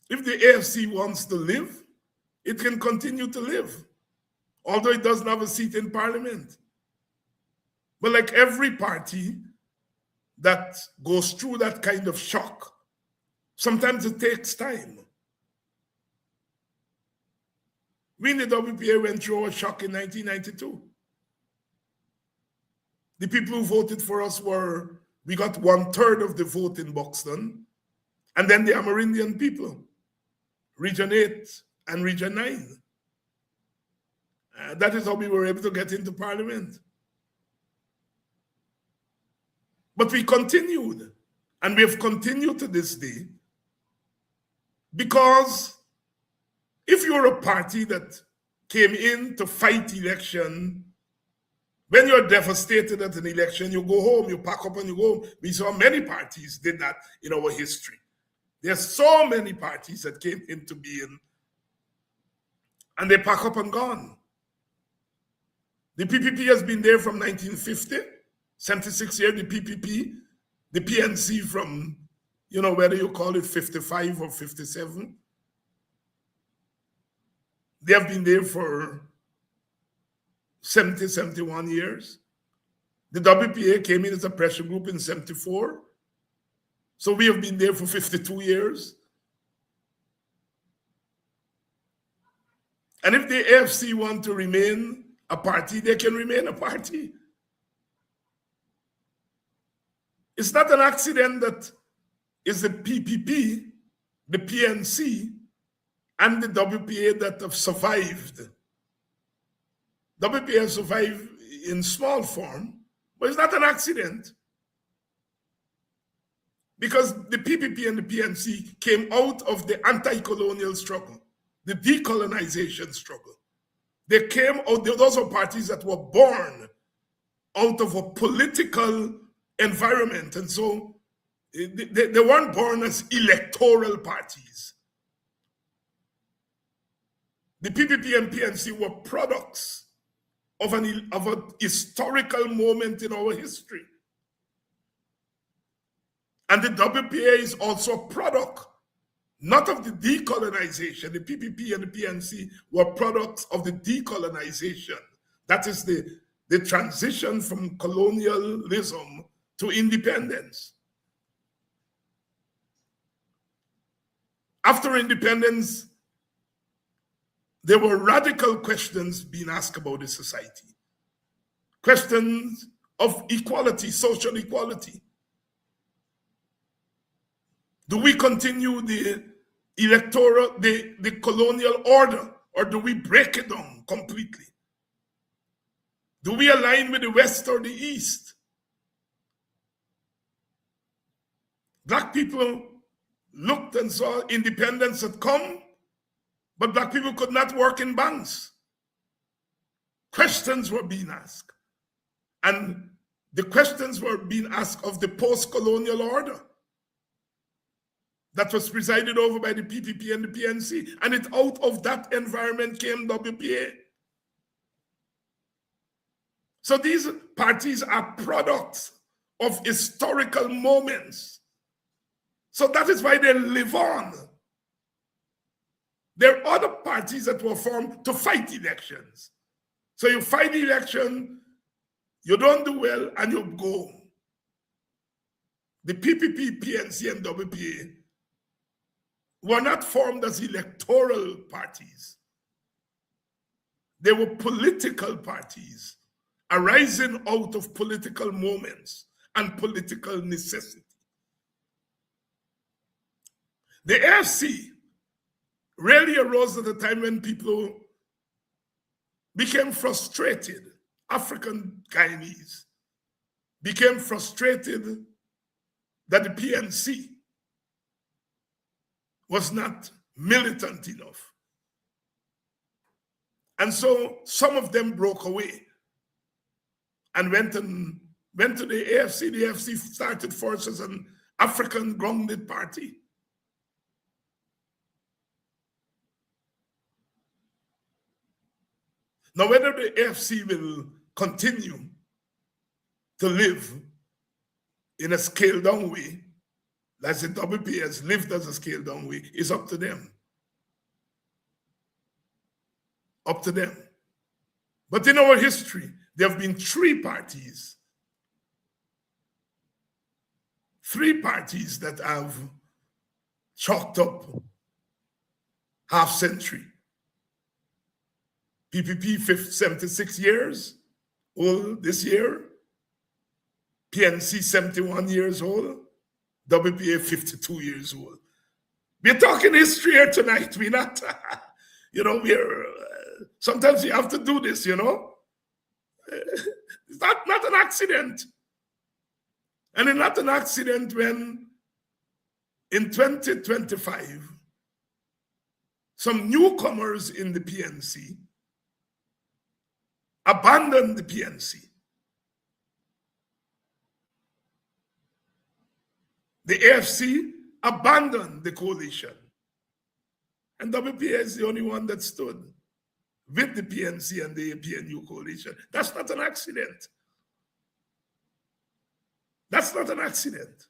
If the AFC wants to live, it can continue to live, although it doesn't have a seat in parliament. But like every party that goes through that kind of shock, sometimes it takes time. We in the WPA went through a shock in 1992. The people who voted for us we got 1/3 of the vote in Buxton, and then the Amerindian people, Region 8 and Region 9. That is how we were able to get into parliament. But we continued, and we have continued to this day Because if you're a party that came in to fight election, when you're devastated at an election, you go home, you pack up and you go home. We saw many parties did that in our history. There's so many parties that came into being and they pack up and gone. The PPP has been there from 1950, 76 years, the PPP, the PNC from, whether you call it 55 or 57. They have been there for 70, 71 years. The WPA came in as a pressure group in 74. So we have been there for 52 years. And if the AFC want to remain a party, they can remain a party. It's not an accident that it's the PPP, the PNC, and the WPA that have survived. WPA has survived in small form, but it's not an accident. Because the PPP and the PNC came out of the anti-colonial struggle, the decolonization struggle. They came out, those are parties that were born out of a political environment. And so they weren't born as electoral parties. The PPP and PNC were products of a historical moment in our history. And the WPA is also a product, not of the decolonization. The PPP and the PNC were products of the decolonization. That is the transition from colonialism to independence. After independence, there were radical questions being asked about the society. Questions of equality, social equality. Do we continue the electoral, the colonial order, or do we break it down completely? Do we align with the West or the East? Black people looked and saw independence had come, but Black people could not work in banks. Questions were being asked. And the questions were being asked of the post-colonial order that was presided over by the PPP and the PNC. And out of that environment came WPA. So these parties are products of historical moments. So that is why they live on. There are other parties that were formed to fight elections. So you fight the election, you don't do well, and you go. The PPP, PNC, and WPA were not formed as electoral parties. They were political parties arising out of political moments and political necessity. The AFC really arose at a time when people became frustrated. African Guyanese became frustrated that the PNC was not militant enough. And so some of them broke away and went to the AFC. The AFC started forth as an African grounded party. Now, whether the AFC will continue to live in a scaled down way, as the WPA has lived as a scaled down way, is up to them. Up to them. But in our history, there have been three parties that have chalked up half century. PPP 76 years old this year, PNC 71 years old, WPA 52 years old. We're talking history here tonight. We're not, sometimes you have to do this, It's not an accident. And it's not an accident when in 2025, some newcomers in the PNC abandoned the PNC. The AFC abandoned the coalition. And WPA is the only one that stood with the PNC and the APNU coalition. That's not an accident. That's not an accident.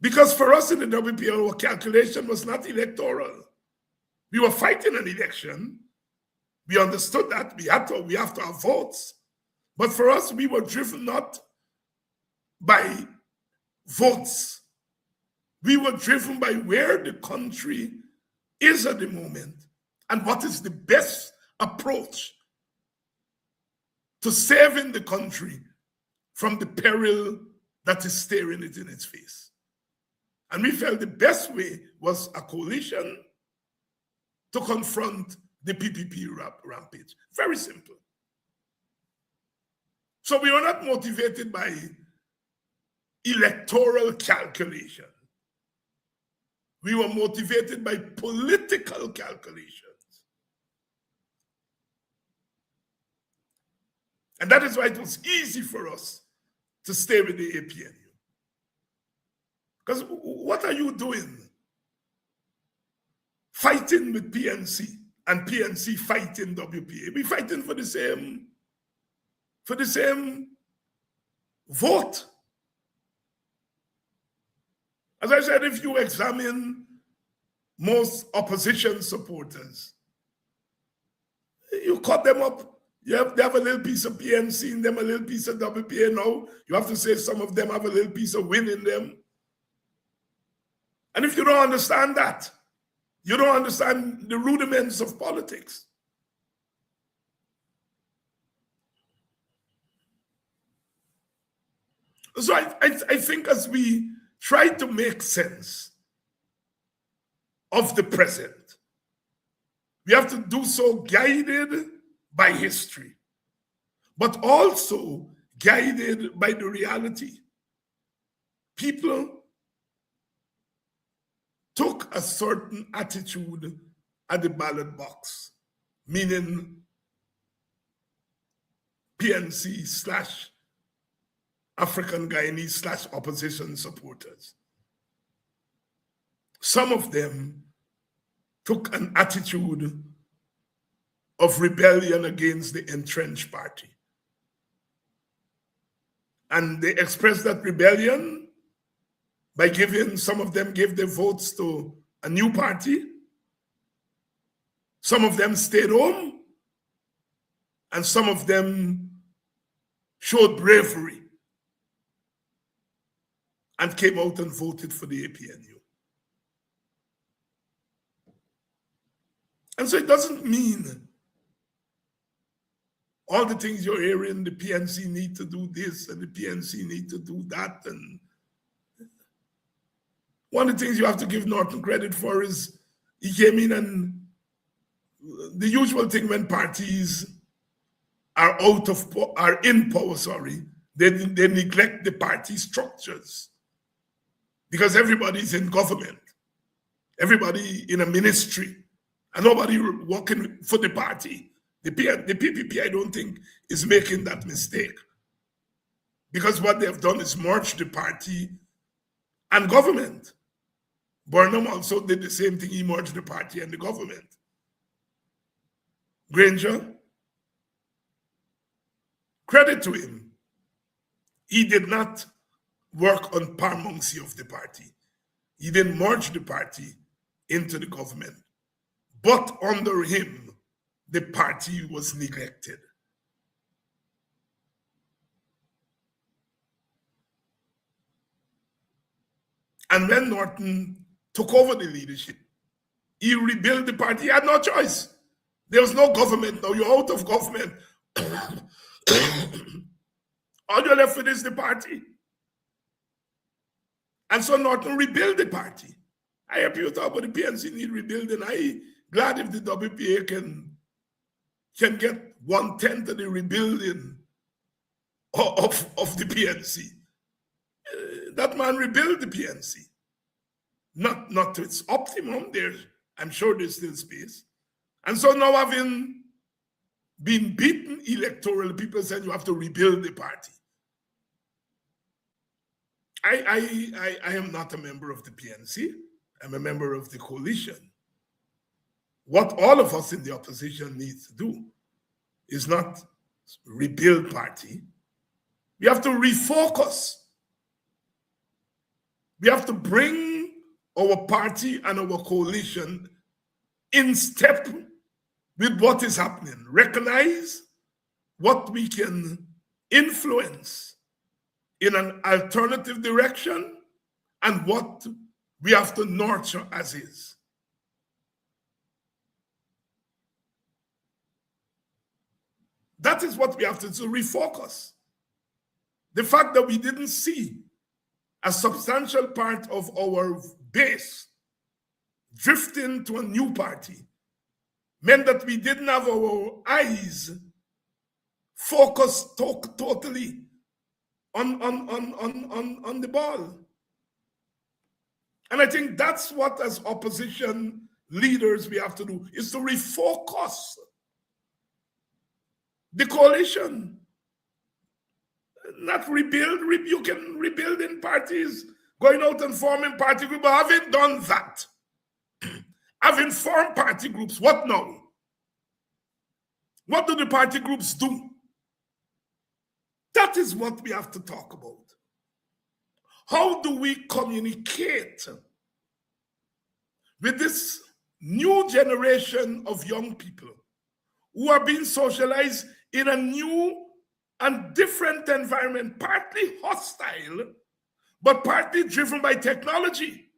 Because for us in the WPA, our calculation was not electoral. We were fighting an election. We understood that we have to have votes. But for us, we were driven not by votes. We were driven by where the country is at the moment and what is the best approach to saving the country from the peril that is staring it in its face. And we felt the best way was a coalition to confront the PPP rampage. Very simple. So we were not motivated by electoral calculation. We were motivated by political calculations. And that is why it was easy for us to stay with the APNU. Because what are you doing? Fighting with PNC and PNC fighting WPA. We're fighting for the same vote. As I said, if you examine most opposition supporters, you cut them up. They have a little piece of PNC in them, a little piece of WPA now. You have to say some of them have a little piece of win in them. And if you don't understand that, you don't understand the rudiments of politics. So I think as we try to make sense of the present, we have to do so guided by history, but also guided by the reality. People took a certain attitude at the ballot box, meaning PNC / African Guyanese / opposition supporters. Some of them took an attitude of rebellion against the entrenched party. And they expressed that rebellion by some of them gave their votes to a new party. Some of them stayed home, and some of them showed bravery and came out and voted for the APNU. And so it doesn't mean all the things you're hearing, the PNC need to do this and the PNC need to do that. And one of the things you have to give Norton credit for is he came in, and the usual thing when parties are in power, they neglect the party structures because everybody's in government, everybody in a ministry, and nobody working for the party. The PPP, I don't think, is making that mistake, because what they have done is merge the party and government. Burnham also did the same thing. He merged the party and the government. Granger, credit to him. He did not work on paramountcy of the party. He didn't merge the party into the government. But under him, the party was neglected. And when Norton took over the leadership, he rebuilt the party. He had no choice. There was no government now. You're out of government. All you're left with is the party. And so Norton rebuilt the party. I hear people talk about the PNC need rebuilding. I'm glad if the WPA can get 1/10 of the rebuilding of the PNC. That man rebuilt the PNC. Not to its optimum. There's I'm sure there's still space. And so now, having been beaten electorally, people said you have to rebuild the party. I am not a member of the PNC. I'm a member of the coalition. What all of us in the opposition need to do is not rebuild party. We have to refocus. We have to bring our party and our coalition in step with what is happening. Recognize what we can influence in an alternative direction and what we have to nurture as is. That is what we have to do, refocus. The fact that we didn't see a substantial part of our base drifting to a new party meant that we didn't have our eyes focused totally on the ball. And I think that's what, as opposition leaders, we have to do, is to refocus the coalition. Not rebuild. You can rebuild in parties, going out and forming party groups, but having done that, having formed party groups, what now? What do the party groups do? That is what we have to talk about. How do we communicate with this new generation of young people who are being socialized in a new and different environment, partly hostile, but partly driven by technology?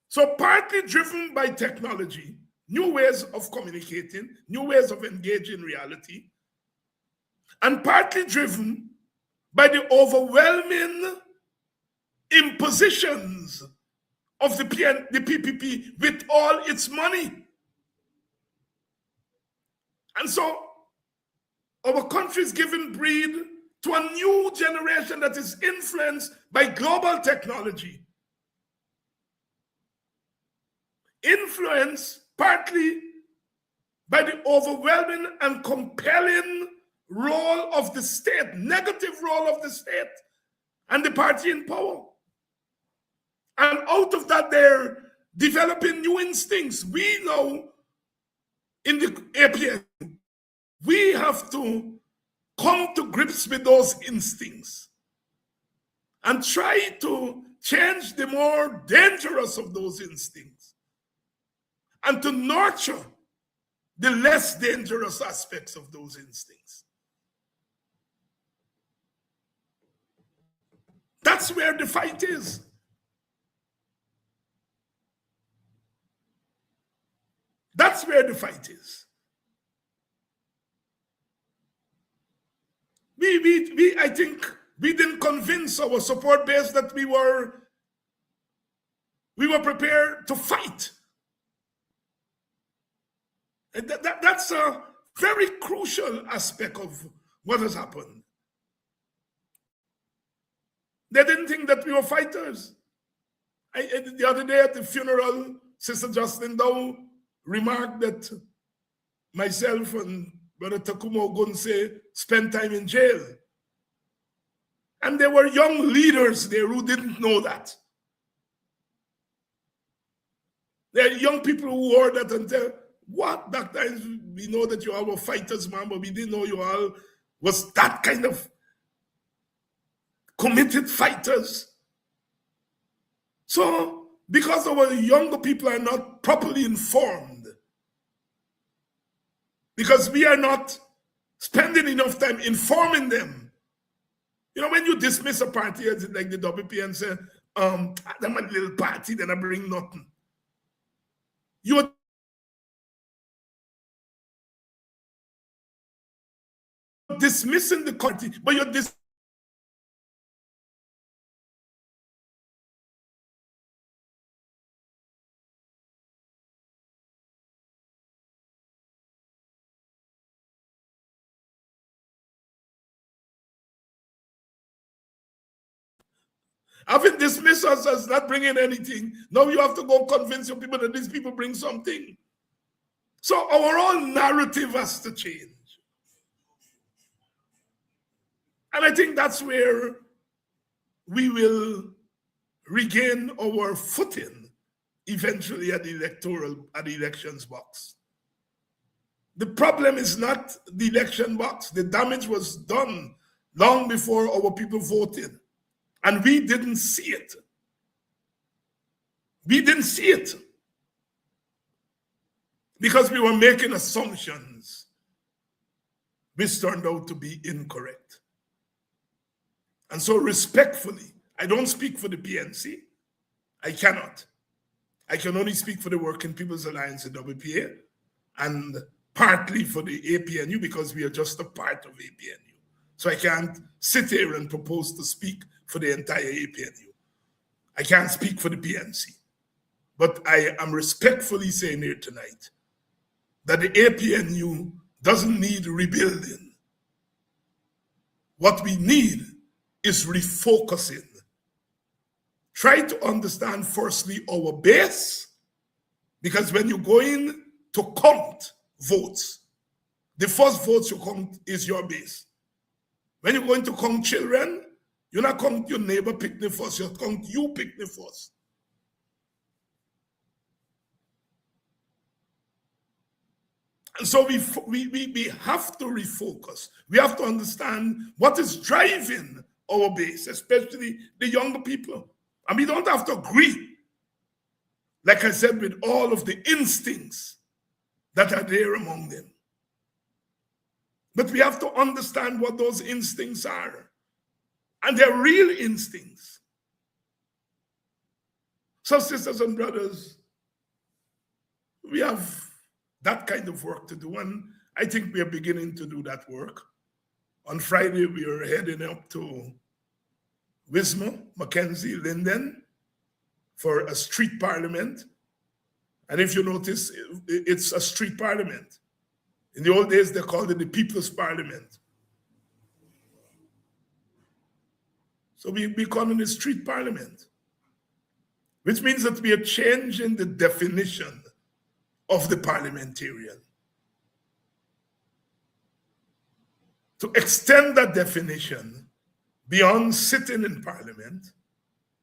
So partly driven by technology, new ways of communicating, new ways of engaging reality, and partly driven by the overwhelming impositions of the PPP with all its money. And so our country is giving breed to a new generation that is influenced by global technology. Influenced partly by the overwhelming and compelling role of the state, negative role of the state and the party in power. And out of that, they're developing new instincts. We know in the APN, we have to come to grips with those instincts and try to change the more dangerous of those instincts and to nurture the less dangerous aspects of those instincts. That's where the fight is. That's where the fight is. I think we didn't convince our support base that we were prepared to fight. And that's a very crucial aspect of what has happened. They didn't think that we were fighters. The other day at the funeral, Sister Jocelyn Dow remarked that myself and Brother Takumo Ogunse spent time in jail. And there were young leaders there who didn't know that. There are young people who heard that and said, what, Dr. We know that you all were fighters, man, but we didn't know you all was that kind of committed fighters. So, because our younger people are not properly informed, because we are not spending enough time informing them. You know, when you dismiss a party like the WP and say, them a little party, then I bring nothing. You're dismissing the party, but you're Having dismissed us as not bringing anything, now you have to go convince your people that these people bring something. So our whole narrative has to change. And I think that's where we will regain our footing eventually at the elections box. The problem is not the election box. The damage was done long before our people voted. And we didn't see it. We didn't see it. Because we were making assumptions which turned out to be incorrect. And so respectfully, I don't speak for the PNC. I cannot. I can only speak for the Working People's Alliance, the WPA, and partly for the APNU because we are just a part of APNU. So I can't sit here and propose to speak for the entire APNU. I can't speak for the PNC. But I am respectfully saying here tonight that the APNU doesn't need rebuilding. What we need is refocusing. Try to understand firstly our base, because when you go in to count votes, the first votes you count is your base. When you're going to count children, you're not count your neighbor picnic first, you count you picnic first. And so we have to refocus. We have to understand what is driving our base, especially the younger people. And we don't have to agree, like I said, with all of the instincts that are there among them. But we have to understand what those instincts are. And they're real instincts. So, sisters and brothers, we have that kind of work to do. And I think we are beginning to do that work. On Friday, we are heading up to Wismar, Mackenzie, Linden for a street parliament. And if you notice, it's a street parliament. In the old days, they called it the People's Parliament. So we become in a street parliament, which means that we are changing the definition of the parliamentarian. To extend that definition beyond sitting in parliament.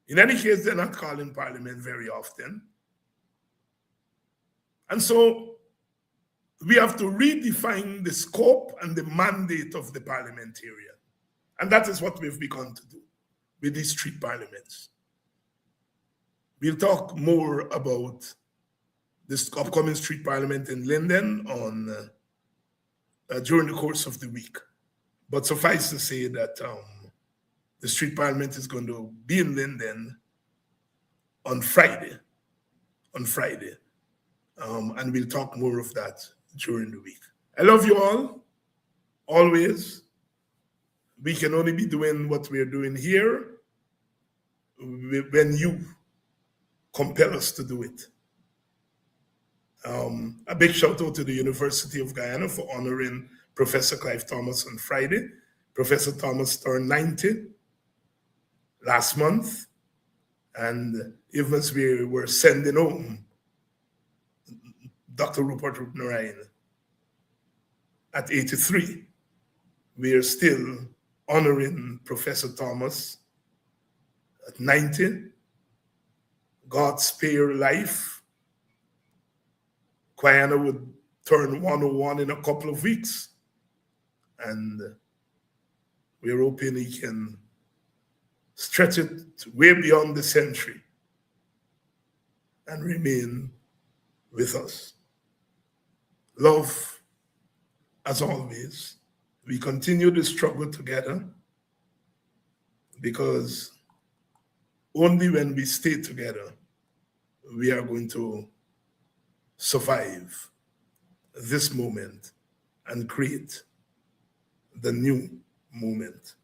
In any case, they're not calling parliament very often. And so we have to redefine the scope and the mandate of the parliamentarian. And that is what we've begun to do with these street parliaments. We'll talk more about this upcoming street parliament in Linden on during the course of the week. But suffice to say that the street parliament is going to be in Linden on Friday. And we'll talk more of that during the week. I love you all, always. We can only be doing what we're doing here when you compel us to do it. A big shout out to the University of Guyana for honoring Professor Clive Thomas on Friday. Professor Thomas turned 90 last month, and even as we were sending home Dr. Rupert Rupnarayan at 83, we are still honoring Professor Thomas at 90. God spare life. Guyana would turn 101 in a couple of weeks. And we're hoping he can stretch it way beyond the century and remain with us. Love, as always. We continue the struggle together because only when we stay together, we are going to survive this moment and create the new moment.